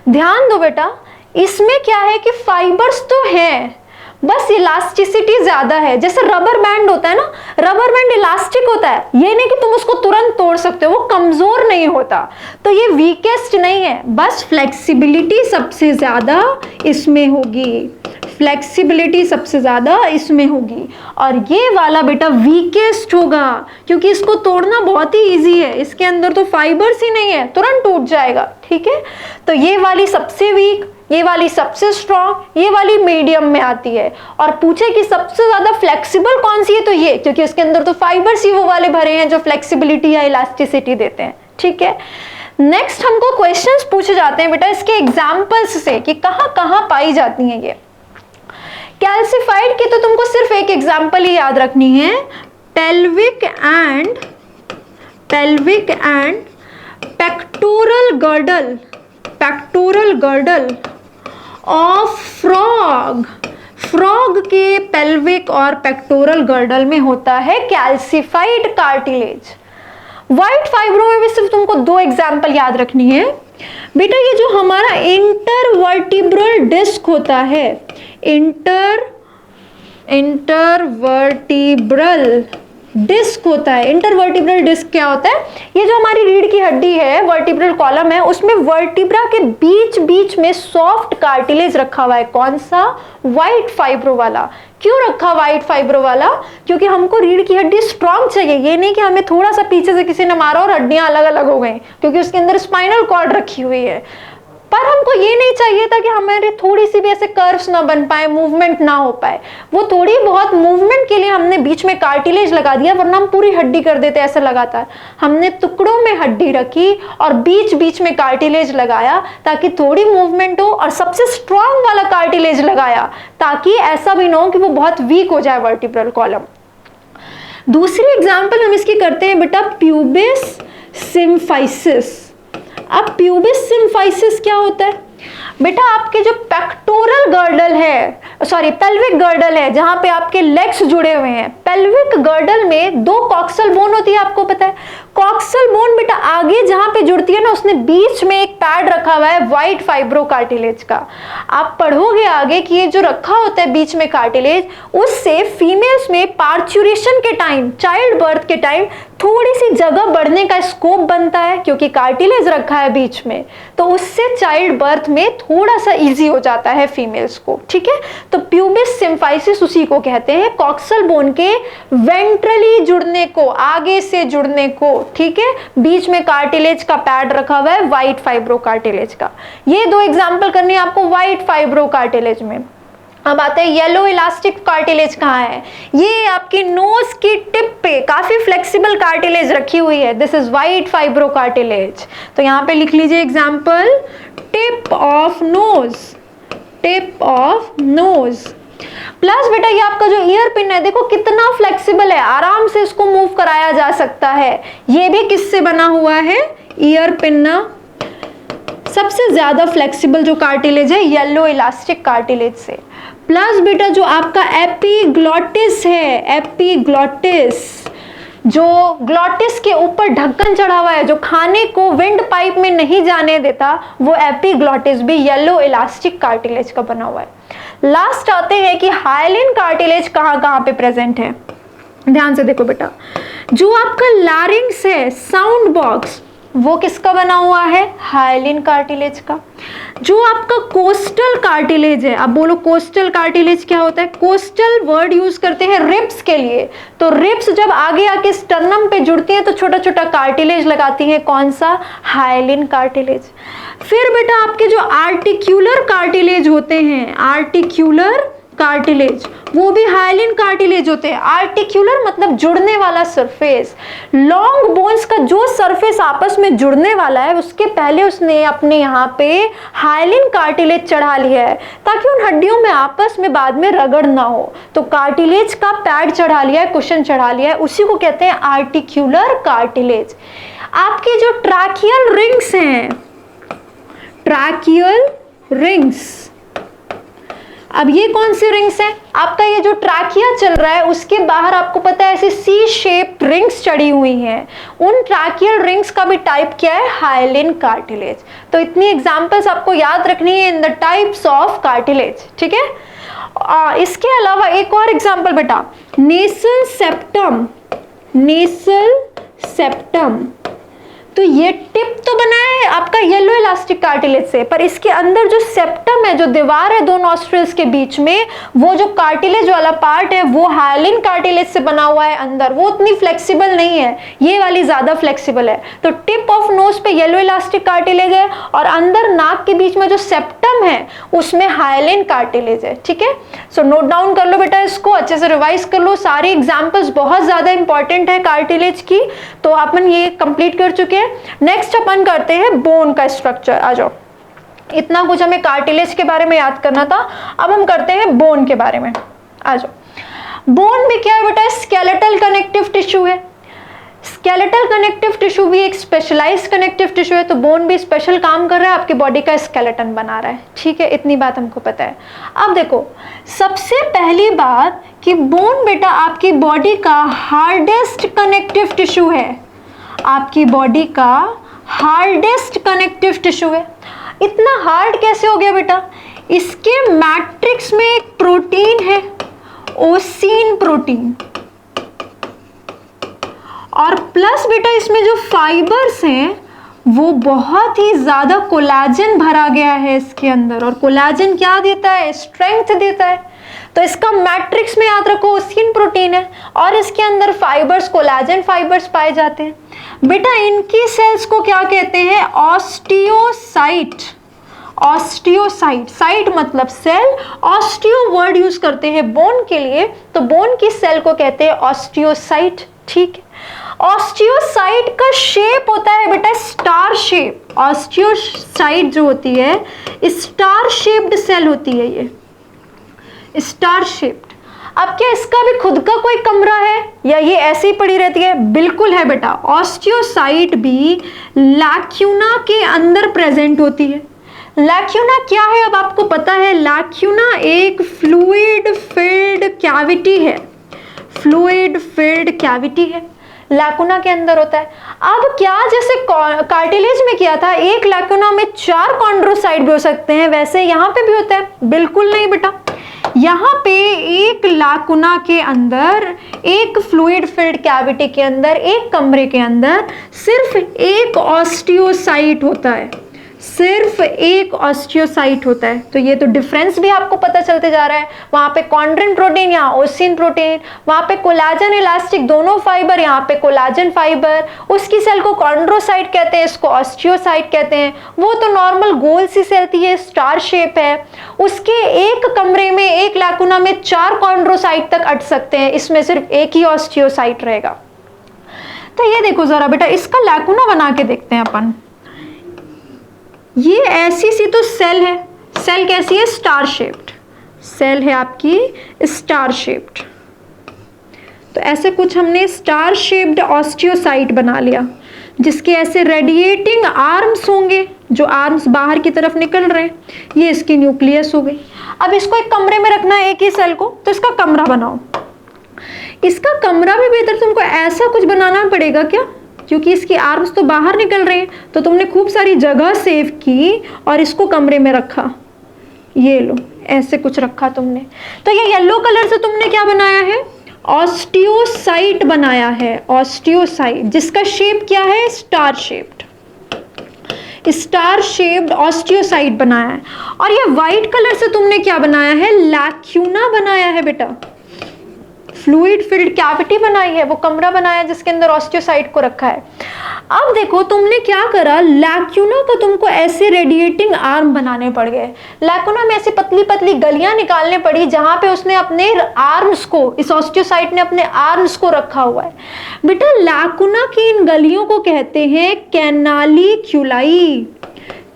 ध्यान दो बेटा, इसमें क्या है कि फाइबर्स तो है, बस इलास्टिसिटी ज्यादा है। जैसे रबर बैंड होता है ना, रबर बैंड इलास्टिक होता है, ये नहीं कि तुम उसको तुरंत तोड़ सकते हो, वो कमजोर नहीं होता। तो ये वीकेस्ट नहीं है, बस फ्लेक्सिबिलिटी सबसे ज्यादा इसमें होगी, फ्लेक्सिबिलिटी सबसे ज्यादा इसमें होगी। और ये वाला बेटा वीकेस्ट होगा क्योंकि इसको तोड़ना बहुत ही इजी है, इसके अंदर तो फाइबर्स ही नहीं है, तुरंत टूट जाएगा, ठीक है। तो ये वाली सबसे वीक, ये वाली सबसे स्ट्रॉन्ग, ये वाली मीडियम में आती है। और पूछे कि सबसे ज्यादा फ्लेक्सिबल कौन सी है, तो ये, क्योंकि इसके अंदर तो फाइबर्स ही वो वाले भरे हैं जो फ्लेक्सिबिलिटी या इलास्टिसिटी देते हैं, ठीक है। नेक्स्ट हमको क्वेश्चंस पूछे जाते हैं बेटा इसके एग्जांपल्स से कि कहां कहां पाई जाती हैं ये। कैल्सिफाइड की तो तुमको सिर्फ एक एग्जांपल ही याद रखनी है, pelvic and pectoral girdle of frog के पेल्विक और पेक्टोरल गर्डल में होता है कैल्सिफाइड कार्टिलेज। व्हाइट फाइब्रो में भी सिर्फ तुमको 2 एग्जाम्पल याद रखनी है बेटा। ये जो हमारा इंटरवर्टिब्रल डिस्क होता है, इंटरवर्टिब्रल डिस्क होता है। इंटरवर्टिब्रल डिस्क क्या होता है? ये जो हमारी रीढ़ की हड्डी है, वर्टिब्रल कॉलम है, उसमें वर्टिब्रा के बीच बीच में सॉफ्ट कार्टिलेज रखा हुआ है। कौन सा? व्हाइट फाइब्रो वाला। क्यों रखा व्हाइट फाइब्रो वाला? क्योंकि हमको रीढ़ की हड्डी स्ट्रांग चाहिए। ये नहीं कि हमें थोड़ा सा पीछे से किसी ने मारा और हड्डियां अलग अलग हो गई, क्योंकि उसके अंदर स्पाइनल कॉर्ड रखी हुई है। पर हमको ये नहीं चाहिए था कि हमारे थोड़ी सी भी ऐसे कर्व्स ना बन पाए, मूवमेंट ना हो पाए। वो थोड़ी बहुत मूवमेंट के लिए हमने बीच में कार्टिलेज लगा दिया, वरना हम पूरी हड्डी कर देते ऐसे लगातार। हमने टुकड़ों में हड्डी रखी और बीच बीच में कार्टिलेज लगाया ताकि थोड़ी मूवमेंट हो, और सबसे स्ट्रांग वाला कार्टिलेज लगाया ताकि ऐसा भी ना हो कि वो बहुत वीक हो जाए वर्टिब्रल कॉलम। दूसरी एग्जाम्पल हम इसकी करते हैं बेटा, प्यूबिस सिम्फाइसिस। अब प्यूबिस सिम्फाइसिस क्या होता है बेटा? आपके जो पेक्टोरल गर्डल है, सॉरी पेल्विक गर्डल है, जहां पे आपके लेग्स जुड़े हुए हैं, पेल्विक गर्डल में 2 कॉक्सल बोन होती है। आपको पता है कॉक्सल बोन बेटा आगे जहां पे जुड़ती है ना, उसने बीच में एक पैड रखा हुआ है व्हाइट फाइब्रो कार्टिलेज का। आप पढ़ोगे आगे कि ये जो रखा होता है बीच में कार्टिलेज, उससे फीमेल्स में पार्चुरेशन के टाइम, चाइल्ड बर्थ के टाइम थोड़ी सी जगह बढ़ने का स्कोप बनता है, क्योंकि कार्टिलेज रखा है बीच में, तो उससे चाइल्ड बर्थ में थोड़ा सा इजी हो जाता है फीमेल्स को। ठीक है, तो प्यूबिस सिम्फाइसिस उसी को कहते हैं, कॉक्सल बोन के वेंट्रली जुड़ने को, आगे से जुड़ने को। ठीक है, बीच में कार्टिलेज का पैड रखा हुआ है व्हाइट फाइब्रो कार्टिलेज का। ये 2 एग्जांपल करने हैं आपको व्हाइट फाइब्रो कार्टिलेज में। अब आते हैं येलो इलास्टिक कार्टिलेज कहाँ है? ये आपकी नोज की टिप पे काफी फ्लेक्सिबल कार्टिलेज रखी हुई है। This is white fibro cartilage. तो यहाँ पे लिख लीजिए example, tip of nose. Plus बेटा ये आपका जो ईयर पिन है, देखो कितना फ्लेक्सिबल है, आराम से इसको मूव कराया जा सकता है। ये भी किससे बना हुआ है? ईयर पिन ना सबसे ज्यादा फ्लेक्सिबल जो कार्टिलेज है येलो इलास्टिक कार्टिलेज से। प्लस बेटा जो आपका एपिग्लॉटिस है, एपिग्लॉटिस जो ग्लॉटिस के ऊपर ढक्कन चढ़ा हुआ है, जो खाने को विंड पाइप में नहीं जाने देता, वो एपिग्लॉटिस भी येलो इलास्टिक कार्टिलेज का बना हुआ है। लास्ट आते हैं कि हाइलिन कार्टिलेज कहाँ कहाँ पे प्रेजेंट है। ध्यान से देखो बेटा, जो आपका लैरिंक्स है, साउंड बॉक्स, वो किसका बना हुआ है? हाइलिन कार्टिलेज का। जो आपका कोस्टल कार्टिलेज है, अब बोलो कोस्टल कार्टिलेज क्या होता है? कोस्टल वर्ड यूज करते हैं रिब्स के लिए। तो रिब्स जब आगे आके स्टर्नम पे जुड़ती हैं तो छोटा छोटा कार्टिलेज लगाती हैं। कौन सा? Hyaline cartilage. फिर बेटा आपके जो आर्टिक्यूलर कार्टिलेज होते हैं, आर्टिक्यूलर कार्टिलेज, वो भी हाइलिन कार्टिलेज होते हैं। आर्टिक्यूलर मतलब जुड़ने वाला सरफेस। लॉन्ग बोन्स का जो सरफेस आपस में जुड़ने वाला है, उसके पहले उसने अपने यहाँ पे हाइलिन कार्टिलेज चढ़ा लिया है ताकि उन हड्डियों में आपस में बाद में रगड़ ना हो। तो कार्टिलेज का पैड चढ़ा लिया है, कुशन चढ़ा लिया है, उसी को कहते हैं आर्टिक्यूलर कार्टिलेज। आपके जो ट्रैकियल रिंग्स हैं, ट्रैकियल रिंग्स, अब ये कौन सी रिंग्स हैं? आपका ये जो ट्रैकिया चल रहा है उसके बाहर आपको पता है ऐसी सी शेप रिंग्स चढ़ी हुई हैं। उन ट्रैकियल रिंग्स का भी टाइप क्या है? Hyaline cartilage. तो इतनी एग्जांपल्स आपको याद रखनी है in the types of cartilage. ठीक है, इसके अलावा एक और एग्जांपल बेटा, नेसल सेप्टम। नेसल सेप्टम, तो ये टिप तो बना है आपका येलो इलास्टिक कार्टिलेज से, पर इसके अंदर जो सेप्टम है, जो दीवार है 2 नॉस्ट्रिल्स के बीच में, वो जो कार्टिलेज वाला पार्ट है वो हाइलिन कार्टिलेज से बना हुआ है अंदर। वो उतनी फ्लेक्सिबल नहीं है, ये वाली ज्यादा फ्लेक्सिबल है। तो टिप ऑफ नोज पे येलो इलास्टिक कार्टिलेज है और अंदर नाक के बीच में जो सेप्टम है उसमें हाइलिन कार्टिलेज है। ठीक है, सो नोट डाउन कर लो बेटा, इसको अच्छे से रिवाइज कर लो। सारी एग्जाम्पल्स बहुत ज्यादा इंपॉर्टेंट है कार्टिलेज की, तो अपन ये कंप्लीट कर चुके हैं। नेक्स्ट अपन करते हैं बोन का स्ट्रक्चर। आ जाओ, इतना कुछ हमें कार्टिलेज के बारे में याद करना था। अब हम करते हैं बोन के बारे में। आ जाओ। बोन भी क्या है बेटा? स्केलेटल कनेक्टिव टिश्यू है। स्केलेटल कनेक्टिव टिश्यू भी एक स्पेशलाइज्ड कनेक्टिव टिश्यू है, तो बोन भी स्पेशल काम कर रहा है, आपकी बॉडी का स्केलेटन बना रहा है। ठीक है, इतनी बात हमको पता है। अब देखो, सबसे पहली बात कि बोन बेटा आपकी बॉडी का हार्डेस्ट कनेक्टिव टिश्यू है। आपकी बॉडी का हार्डेस्ट कनेक्टिव टिश्यू है। इतना हार्ड कैसे हो गया बेटा? इसके मैट्रिक्स में एक प्रोटीन है, ओसिन प्रोटीन, और प्लस बेटा इसमें जो फाइबर्स हैं वो बहुत ही ज्यादा कोलाजन भरा गया है इसके अंदर, और कोलाजन क्या देता है? स्ट्रेंथ देता है। तो इसका मैट्रिक्स में याद रखो ओसिन प्रोटीन है, और इसके अंदर फाइबर्स, कोलाजन फाइबर्स पाए जाते हैं। बेटा इनकी सेल्स को क्या कहते हैं? ऑस्टियोसाइट। ऑस्टियोसाइट, साइट मतलब सेल, ऑस्टियो वर्ड यूज करते हैं बोन के लिए, तो बोन की सेल को कहते हैं ऑस्टियोसाइट। ठीक है, ऑस्टियोसाइट का शेप होता है बेटा स्टार शेप। ऑस्टियोसाइट जो होती है स्टार शेप्ड सेल होती है, ये स्टार शेप्ड। अब क्या इसका भी खुद का कोई कमरा है या ये ऐसे ही पड़ी रहती है? बिल्कुल है बेटा, ऑस्टियोसाइट भी लैक्यूना के अंदर प्रेजेंट होती है। लैक्यूना क्या है अब आपको पता है? लैक्यूना एक फ्लूइड फिल्ड कैविटी है। फ्लूइड फिल्ड कैविटी है, लैकुना के अंदर होता है। अब क्या जैसे कार्टिलेज में किया था, एक लैकुना में 4 कॉन्ड्रोसाइट भी हो सकते हैं, वैसे यहाँ पे भी होता है? बिल्कुल नहीं बेटा, यहाँ पे एक लैकुना के अंदर, एक फ्लूइड फिल्ड कैविटी के अंदर, एक कमरे के अंदर सिर्फ एक ऑस्टियोसाइट होता है, सिर्फ एक ऑस्टियोसाइट होता है। तो ये तो डिफरेंस भी आपको पता चलते जा रहा है। वहाँ पे कॉन्ड्रिन प्रोटीन, यहाँ ओसिन प्रोटीन, वहाँ पे कोलाजन इलास्टिक दोनों फाइबर, यहाँ पे कोलाजन फाइबर। उसकी सेल को कॉन्ड्रोसाइट कहते हैं, इसको ऑस्टियोसाइट कहते हैं। वो तो नॉर्मल गोल सी सेल थी, ये स्टार शेप है। उसके एक कमरे में, एक लैकुना में 4 कॉन्ड्रोसाइट तक अट सकते हैं, इसमें सिर्फ एक ही ऑस्टियोसाइट रहेगा। तो ये देखो जरा बेटा, इसका लैकुना बना के देखते हैं अपन। ये ऐसी सी तो सेल है, सेल कैसी है? स्टार शेप्ड सेल है आपकी, स्टार शेप्ड। तो ऐसे कुछ हमने स्टार शेप्ड ऑस्टियोसाइट बना लिया, जिसके ऐसे रेडिएटिंग आर्म्स होंगे, जो आर्म्स बाहर की तरफ निकल रहे हैं। ये इसकी न्यूक्लियस हो गई। अब इसको एक कमरे में रखना है, एक ही सेल को, तो इसका कमरा बनाओ। इसका कमरा भी बेहतर तुमको ऐसा कुछ बनाना पड़ेगा क्या? क्योंकि इसकी आर्म्स तो बाहर निकल रहे हैं, तो तुमने खूब सारी जगह सेव की और इसको कमरे में रखा। ये लो, ऐसे कुछ रखा तुमने। तो ये येलो कलर से तुमने क्या बनाया है? ऑस्टियोसाइट बनाया है, ऑस्टियोसाइट, जिसका शेप क्या है? Star shaped. Star shaped osteocyte बनाया है। और ये व्हाइट कलर से तुमने क्या बनाया है? लैक्यूना बनाया है बेटा, फ्लूइड फिल्ड कैविटी बनाई है, वो कमरा बनाया जिसके अंदर ऑस्टियोसाइट को रखा है। अब देखो तुमने क्या करा, लैक्यूना को तुमको ऐसे रेडिएटिंग आर्म बनाने पड़ गए। लैक्यूना में ऐसी पतली पतली गलियां निकालने पड़ी, जहां पे उसने अपने आर्म्स को, इस ऑस्टियोसाइट ने अपने आर्म्स को रखा हुआ है। बेटा लैक्यूना की इन गलियों को कहते हैं कैनालिक्यूलाई।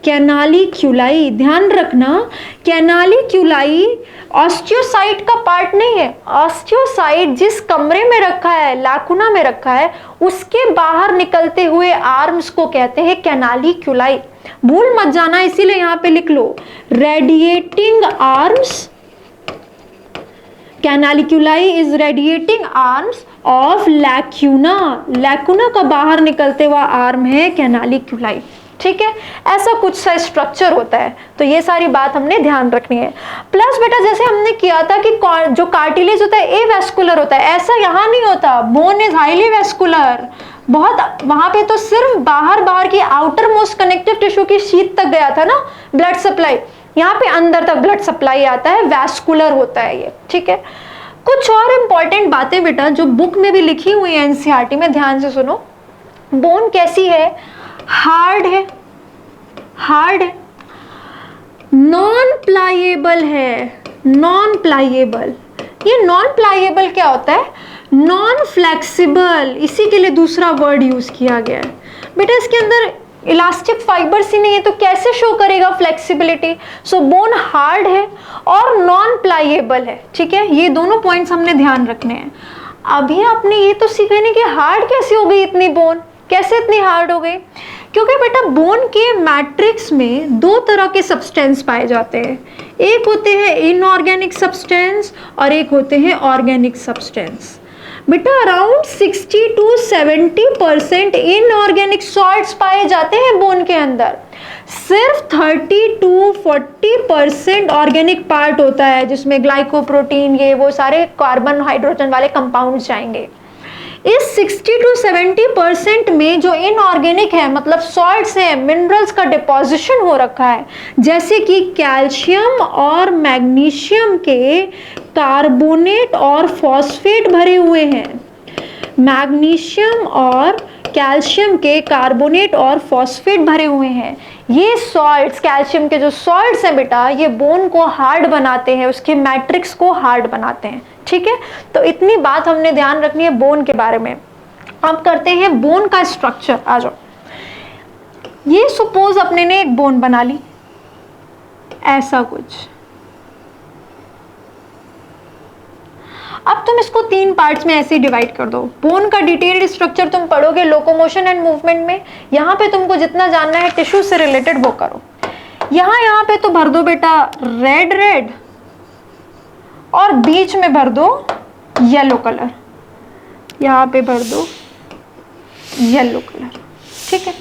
कैनालिक्यूलाई, ध्यान रखना, कैनालिक्यूलाई ऑस्टियोसाइट का पार्ट नहीं है। ऑस्टियोसाइट जिस कमरे में रखा है, लैकुना में रखा है, उसके बाहर निकलते हुए आर्म्स को कहते हैं कैनालिक्यूलाई। भूल मत जाना, इसीलिए यहां पे लिख लो radiating arms. Canaliculi is radiating arms of lacuna. Lacuna का बाहर निकलते हुआ आर्म है कैनालिक्यूलाई। ठीक है, ऐसा कुछ सा स्ट्रक्चर होता है। तो ये सारी बात हमने ध्यान रखनी है। प्लस बेटा जैसे हमने किया था कि जो कार्टिलेज होता है ए वेस्कुलर होता है, ऐसा यहाँ नहीं होता। Bone is highly vascular. बहुत वहां पे तो सिर्फ बाहर की आउटर मोस्ट कनेक्टिव टिश्यू की शीट तक गया था ना ब्लड सप्लाई, यहाँ पे अंदर तक ब्लड सप्लाई आता है, वेस्कुलर होता है ये। ठीक है, कुछ और इंपॉर्टेंट बातें बेटा जो बुक में भी लिखी हुई है एनसीईआरटी में, ध्यान से सुनो। बोन कैसी है? हार्ड है, हार्ड है, नॉन प्लाइएबल है, नॉन प्लाइएबल। ये नॉन प्लाइएबल क्या होता है? नॉन फ्लेक्सिबल, इसी के लिए दूसरा वर्ड यूज किया गया है। बेटा इसके अंदर इलास्टिक फाइबर्स ही नहीं है तो कैसे शो करेगा फ्लेक्सिबिलिटी? सो बोन हार्ड है और नॉन प्लाइएबल है, ठीक है। ये दोनों पॉइंट्स हमने ध्यान रखने हैं। अभी आपने ये तो सीखा नहीं कि हार्ड कैसे हो गई इतनी बोन, कैसे इतनी हार्ड हो गई? क्योंकि बेटा बोन के मैट्रिक्स में दो तरह के सब्सटेंस पाए जाते हैं, एक होते हैं इनऑर्गेनिक सब्सटेंस और एक होते हैं ऑर्गेनिक सब्सटेंस। बेटा अराउंड 60 to 70% इनऑर्गेनिक सॉल्ट्स पाए जाते हैं बोन के अंदर, सिर्फ 30 to 40% ऑर्गेनिक पार्ट होता है जिसमें ग्लाइकोप्रोटीन ये वो सारे कार्बन हाइड्रोजन वाले कंपाउंड जाएंगे। इस 60 to 70% में जो इनऑर्गेनिक है मतलब सॉल्ट्स हैं, मिनरल्स का डिपोजिशन हो रखा है, जैसे कि कैल्शियम और मैग्नीशियम के कार्बोनेट और फॉस्फेट भरे हुए हैं। मैग्नीशियम और कैल्शियम के कार्बोनेट और फॉस्फेट भरे हुए हैं। ये सॉल्ट्स, कैल्शियम के जो सॉल्ट्स हैं बेटा, ये बोन को हार्ड बनाते हैं, उसके मैट्रिक्स को हार्ड बनाते हैं, ठीक है। तो इतनी बात हमने ध्यान रखनी है बोन के बारे में। अब करते हैं बोन का स्ट्रक्चर। आ जाओ, ये सपोज अपने ने एक बोन बना ली, ऐसा कुछ। अब तुम इसको 3 पार्ट्स में ऐसे डिवाइड कर दो। बोन का डिटेल्ड स्ट्रक्चर तुम पढ़ोगे लोकोमोशन एंड मूवमेंट में, यहाँ पे तुमको जितना जानना है टिश्यू से रिलेटेड वो करो। यहाँ पे तो भर दो बेटा रेड रेड और बीच में भर दो येलो कलर, यहाँ पे भर दो येलो कलर, ठीक है।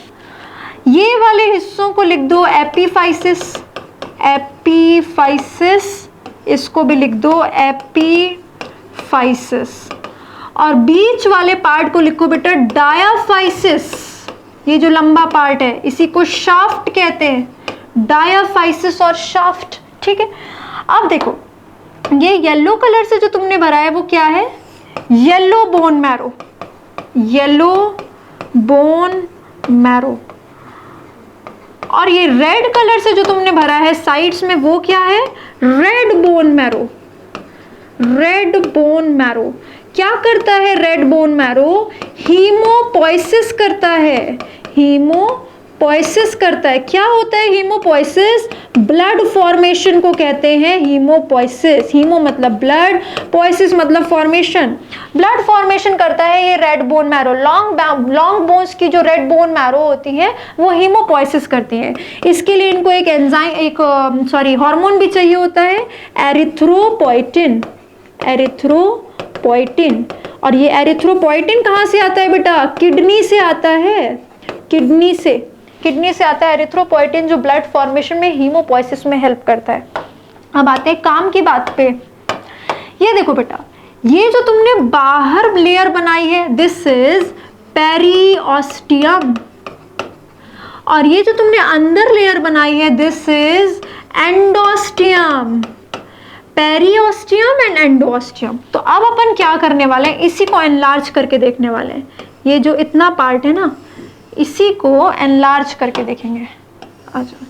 ये वाले हिस्सों को लिख दो एपीफाइसिस, एपीफाइसिस, इसको भी लिख दो एपीफाइसिस, और बीच वाले पार्ट को लिखो बेटा डायाफाइसिस। ये जो लंबा पार्ट है इसी को शाफ्ट कहते हैं, डायाफाइसिस और शाफ्ट, ठीक है। अब देखो ये येलो कलर से जो तुमने भरा है वो क्या है? Yellow bone marrow, yellow bone marrow. और ये रेड कलर से जो तुमने भरा है साइड्स में वो क्या है? Red bone marrow, red bone marrow. क्या करता है रेड बोन मैरो? हीमोपोइसिस करता है, हीमोपोइसिस करता है। क्या होता है हीमोपोइसिस? ब्लड फॉर्मेशन को कहते हैं हीमोपोइसिस। हीमो मतलब ब्लड, पोइसिस मतलब फॉर्मेशन। ब्लड फॉर्मेशन करता है ये red bone marrow. Long bones की जो रेड बोन मैरो होती है वो हीमोपोइसिस करती है। इसके लिए इनको एक एंजाइम हार्मोन भी चाहिए होता है, एरिथ्रोपोइटिन, एरिथ्रोपोइटिन। और ये एरिथ्रोपोइटिन कहाँ से आता है बेटा? किडनी से आता है, किडनी से आता है एरिथ्रोपोइटिन, जो ब्लड फॉर्मेशन में हीमोपोइसिस में हेल्प करता है। अब आते हैं काम की बात पे। ये देखो बेटा, ये जो तुमने बाहर लेयर बनाई है दिस इज पेरिओस्टियम, और ये जो तुमने अंदर लेयर बनाई है this is endosteum. Periosteum and endosteum. तो अब अपन क्या करने वाले हैं? इसी को एनलार्ज करके देखने वाले हैं। ये जो इतना पार्ट है ना, इसी को एनलार्ज करके देखेंगे। आ जाओ।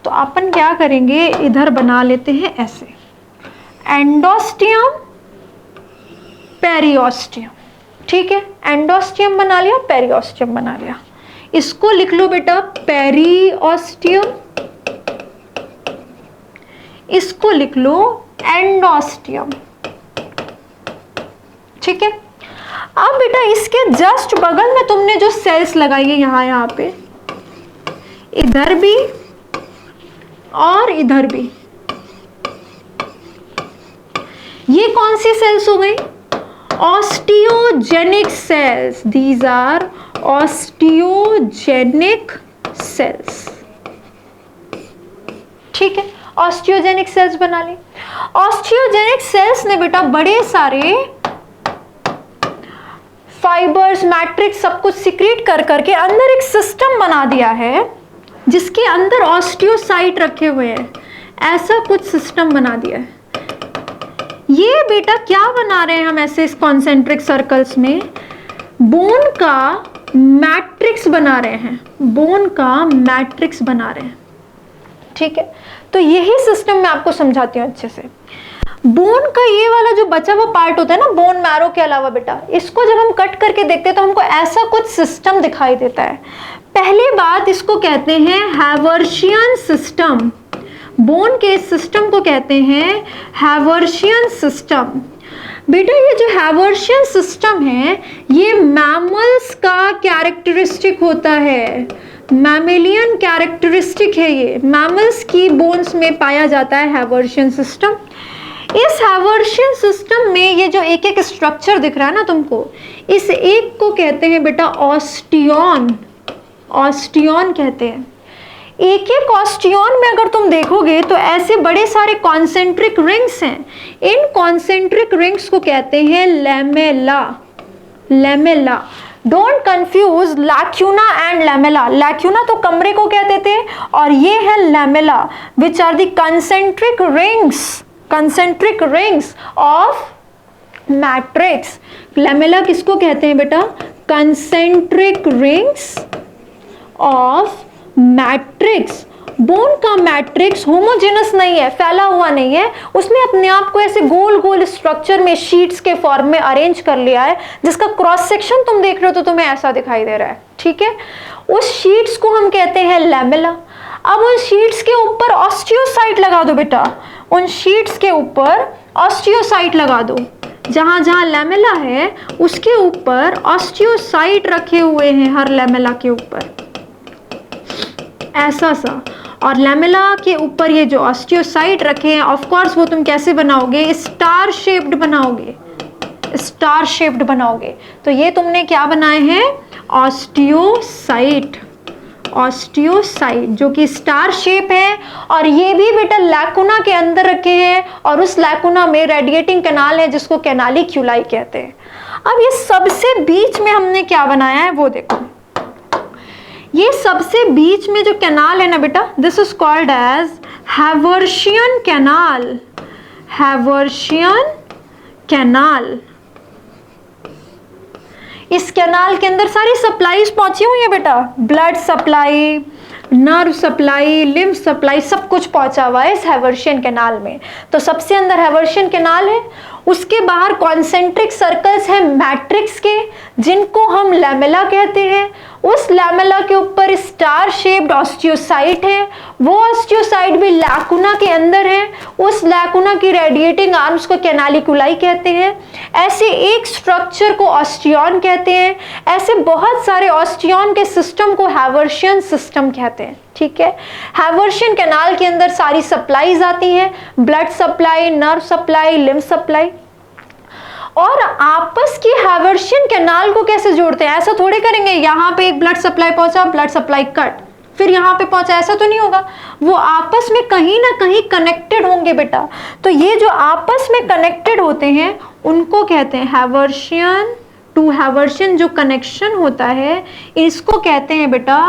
तो अपन क्या करेंगे, इधर बना लेते हैं ऐसे, एंडोस्टियम, पेरिओस्टियम, ठीक है। एंडोस्टियम बना लिया, पेरिओस्टियम बना लिया। इसको लिख लो बेटा पेरिओस्टियम, इसको लिख लो एंडोस्टियम, ठीक है। अब बेटा इसके जस्ट बगल में तुमने जो सेल्स लगाई है यहाँ पे, इधर भी और इधर भी, ये कौन सी सेल्स हो गई? Osteogenic cells. These are osteogenic cells, ठीक है। ऑस्टियोजेनिक सेल्स बना ली। ऑस्टियोजेनिक सेल्स ने बेटा बड़े सारे फाइबर्स, मैट्रिक्स सब कुछ सिक्रीट कर करके अंदर एक सिस्टम बना दिया है जिसके अंदर ऑस्टियोसाइट रखे हुए हैं। ऐसा कुछ सिस्टम बना दिया है। ये बेटा क्या बना रहे हैं हम ऐसे इस कॉन्सेंट्रिक सर्कल्स में? बोन का मैट्रिक्स बना रहे हैं, बोन का मैट्रिक्स बना रहे हैं, ठीक है। तो यही सिस्टम मैं आपको समझाती हूँ अच्छे से। बोन का ये वाला जो बचा हुआ पार्ट होता है ना बोन मैरो के अलावा बेटा, इसको जब हम कट करके देखते हैं तो हमको ऐसा कुछ सिस्टम दिखाई देता है। पहली बात इसको कहते हैं हैवर्शियन सिस्टम। बोन के सिस्टम को कहते हैं हैवर्शियन सिस्टम। बेटा ये जो हैवर्शियन सिस्टम है ये मैमल्स का कैरेक्टरिस्टिक होता है, मैमेलियन कैरेक्टरिस्टिक है, ये मैमल्स की बोन्स में पाया जाता है हैवर्शियन सिस्टम। इस हैवर्शियन सिस्टम में ये जो एक एक स्ट्रक्चर दिख रहा है ना तुमको, इस एक को कहते हैं बेटा ऑस्टियन, ऑस्टियन कहते हैं। एक एक ऑस्टियन में अगर तुम देखोगे तो ऐसे बड़े सारे कॉन्सेंट्रिक रिंग्स हैं। इन कॉन्सेंट्रिक रिंग्स को कहते हैं lamella, lamella. Don't confuse lacuna and lamella. Lacuna तो कमरे को कहते थे और ये है lamella, which are the concentric rings, concentric rings of matrix. Lamella किसको कहते हैं बेटा? Concentric rings of matrix. Bone का मैट्रिक्स होमोजेनस नहीं है, फैला हुआ नहीं है, उसने अपने आप को ऐसे गोल गोल स्ट्रक्चर में शीट्स के फॉर्म में अरेंज कर लिया है, जिसका क्रॉस सेक्शन तुम देख रहे हो तो तुम्हें ऐसा दिखाई दे रहा है, ठीक है। उस शीट्स को हम कहते हैं लैमेला। अब उन शीट्स के ऊपर ऑस्टियोसाइट लगा दो बेटा, उन शीट्स के ऊपर ऑस्टियोसाइट लगा दो। जहां जहां लैमेला है उसके ऊपर ऑस्टियोसाइट रखे हुए हैं, हर लैमेला के ऊपर ऐसा सा। और लैमेला के ऊपर ये जो ऑस्टियोसाइट रखे हैं, ऑफ कोर्स वो तुम कैसे बनाओगे? स्टार शेप्ड बनाओगे, स्टार शेप्ड बनाओगे। तो ये तुमने क्या बनाए हैं? ऑस्टियोसाइट, ऑस्टियोसाइट जो कि स्टार शेप है। और ये भी बेटा लैकुना के अंदर रखे हैं और उस लैकुना में रेडिएटिंग कैनाल है जिसको कैनालिक्यूलाई कहते हैं। अब ये सबसे बीच में हमने क्या बनाया है वो देखो। ये सबसे बीच में जो कैनाल है ना बेटा, this is called as Haversian canal, Haversian canal. इस कैनाल के अंदर सारी सप्लाईज पहुंची हुई है बेटा, blood supply, nerve supply, lymph supply, सब कुछ पहुंचा हुआ है इस हैवर्शियन कैनाल में। तो सबसे अंदर हैवर्शियन कैनाल है, उसके बाहर कॉन्सेंट्रिक सर्कल्स हैं मैट्रिक्स के, जिनको हम लैमेला कहते हैं। उस लैमेला के ऊपर स्टार शेप्ड ऑस्टियोसाइट है, वो ऑस्टियोसाइट भी लैकुना के अंदर है। उस लैकुना की रेडिएटिंग आर्म्स को कैनालिकुलाई कहते हैं। ऐसे एक स्ट्रक्चर को ऑस्टियन कहते हैं। ऐसे बहुत सारे ऑस्टियन के सिस्टम को हैवर्शियन सिस्टम कहते हैं, ठीक है। हैवर्शियन कैनाल के अंदर सारी सप्लाईज आती हैं, blood supply, nerve supply, lymph supply. और आपस की हैवर्शियन कैनाल को कैसे जोड़ते हैं? ऐसा थोड़े करेंगे यहाँ पे एक ब्लड सप्लाई पहुंचा, ब्लड सप्लाई कट, फिर यहाँ पे पहुंचा, ऐसा तो नहीं होगा। वो आपस में कहीं ना कहीं कनेक्टेड होंगे बेटा। तो ये जो आपस में कनेक्टेड होते हैं उनको कहते हैं हैवर्शियन टू हैवर्शियन जो कनेक्शन होता है इसको कहते हैं बेटा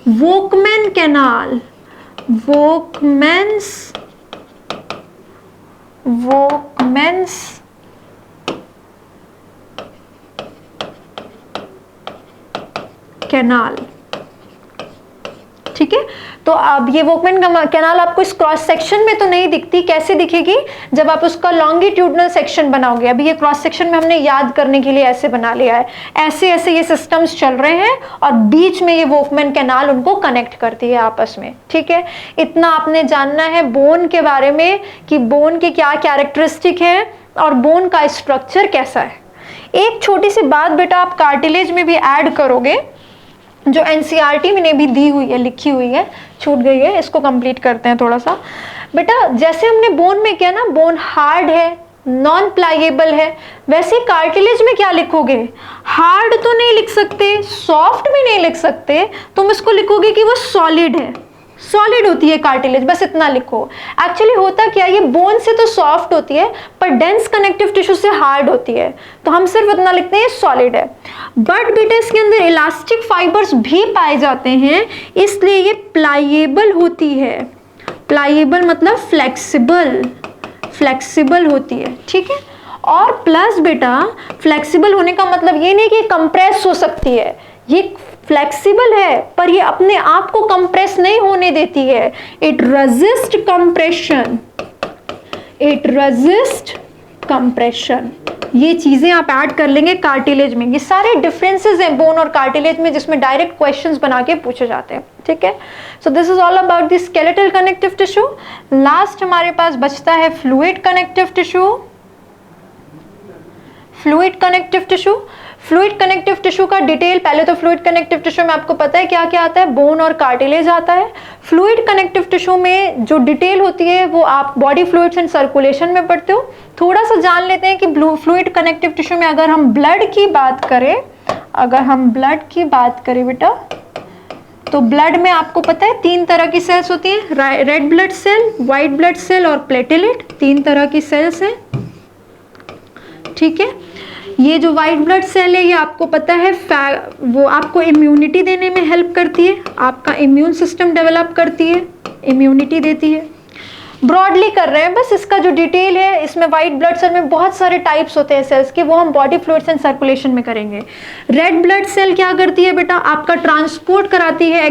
वोकमैन कैनाल, वोकमेंस, वोकमेंस कैनाल, ठीक है। तो अब ये वोकमैन कैनाल आपको इस क्रॉस सेक्शन में तो नहीं दिखती, कैसे दिखेगी? जब आप उसका लॉन्गिट्यूडनल सेक्शन बनाओगे। अभी ये क्रॉस सेक्शन में हमने याद करने के लिए ऐसे बना लिया है, ऐसे ऐसे ये सिस्टम्स चल रहे हैं और बीच में ये वोकमैन कैनाल उनको कनेक्ट करती है आपस में, ठीक है। इतना आपने जानना है बोन के बारे में कि बोन की क्या कैरेक्टरिस्टिक है और बोन का स्ट्रक्चर कैसा है। एक छोटी सी बात बेटा आप कार्टिलेज में भी ऐड करोगे, जो एनसीईआरटी में ने भी दी हुई है, लिखी हुई है, छूट गई है, इसको कंप्लीट करते हैं थोड़ा सा बेटा। जैसे हमने बोन में किया ना, बोन हार्ड है, नॉन प्लाइएबल है, वैसे कार्टिलेज में क्या लिखोगे? हार्ड तो नहीं लिख सकते, सॉफ्ट भी नहीं लिख सकते, तुम इसको लिखोगे कि वो सॉलिड है, सॉलिड होती है कार्टिलेज, बस इतना लिखो। एक्चुअली होता क्या, ये बोन से तो सॉफ्ट होती है पर डेंस कनेक्टिव टिश्यू से हार्ड होती है, तो हम सिर्फ इतना लिखते हैं सॉलिड है। बट बेटा इसके अंदर इलास्टिक फाइबर्स भी पाए जाते हैं, इसलिए ये प्लाइएबल होती है। प्लाइएबल मतलब फ्लेक्सिबल, फ्लेक्सिबल होती है, ठीक है। और प्लस बेटा फ्लेक्सिबल होने का मतलब ये नहीं कि कंप्रेस हो सकती है, ये फ्लेक्सिबल है पर ये अपने आप को कंप्रेस नहीं होने देती है। It resist compression, it resist compression. ये चीजें आप ऐड कर लेंगे कार्टिलेज में। ये सारे डिफरेंसेस हैं बोन और कार्टिलेज में जिसमें डायरेक्ट क्वेश्चंस बना के पूछे जाते हैं, ठीक है। So this is all about the skeletal connective tissue. Last हमारे पास बचता है fluid connective tissue. Fluid connective tissue, fluid connective tissue का डिटेल, पहले तो फ्लूइड कनेक्टिव टिश्यू में आपको पता है क्या क्या आता है, बोन और कार्टिलेज आता है। फ्लूइड कनेक्टिव टिश्यू में जो डिटेल होती है वो आप बॉडी फ्लूइड्स एंड सर्कुलेशन में पढ़ते हो। थोड़ा सा जान लेते हैं कि फ्लूइड कनेक्टिव टिश्यू में अगर हम ब्लड की बात करें, अगर हम ब्लड की बात करें बेटा, तो ब्लड में आपको पता है 3 तरह की सेल्स होती हैं, red blood cell, white blood cell और प्लेटेलेट। 3 तरह की सेल्स हैं, ठीक है। ये जो व्हाइट ब्लड सेल है ये आपको पता है वो आपको इम्यूनिटी देने में हेल्प करती है, आपका इम्यून सिस्टम डेवलप करती है, इम्यूनिटी देती है। ब्रॉडली कर रहे हैं बस, इसका जो डिटेल है इसमें व्हाइट ब्लड सेल में बहुत सारे टाइप्स होते हैं सेल्स के, वो हम बॉडी फ्लूइड्स एंड सर्कुलेशन में करेंगे। रेड ब्लड सेल क्या करती है बेटा, आपका ट्रांसपोर्ट कराती है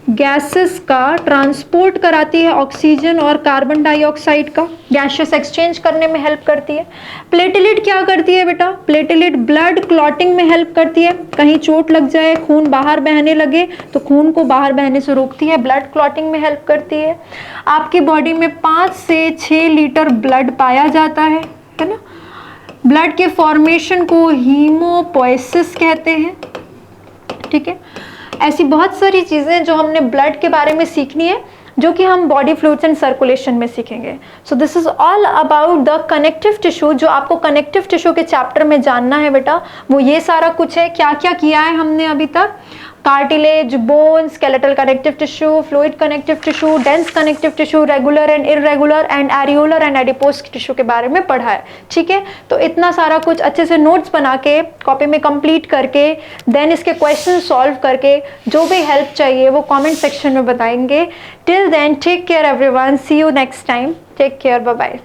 गैसेस का ट्रांसपोर्ट कराती है, ऑक्सीजन और कार्बन डाइऑक्साइड का गैसियस एक्सचेंज करने में हेल्प करती है। प्लेटेलेट क्या करती है बेटा, प्लेटेलेट ब्लड क्लॉटिंग में हेल्प करती है, कहीं चोट लग जाए, खून बाहर बहने लगे तो खून को बाहर बहने से रोकती है, ब्लड क्लॉटिंग में हेल्प करती है। आपकी बॉडी में 5 से 6 लीटर ब्लड पाया जाता है ना। ब्लड के फॉर्मेशन को हीमोपोएसिस कहते हैं, ठीक है। ऐसी बहुत सारी चीज़ें जो हमने ब्लड के बारे में सीखनी है, जो कि हम बॉडी फ्लूइड्स एंड सर्कुलेशन में सीखेंगे। सो this is all about the connective tissue. जो आपको कनेक्टिव टिश्यू के चैप्टर में जानना है बेटा, वो ये सारा कुछ है। क्या क्या किया है हमने अभी तक, cartilage, bone, skeletal connective tissue, fluid connective tissue, dense connective tissue, regular and irregular and areolar and adipose tissue के बारे में पढ़ा है, ठीक है। तो इतना सारा कुछ अच्छे से नोट्स बना के कॉपी में कंप्लीट करके देन इसके क्वेश्चन सॉल्व करके जो भी हेल्प चाहिए वो कमेंट सेक्शन में बताएंगे। Till then take care everyone, see you next time, take care, bye bye.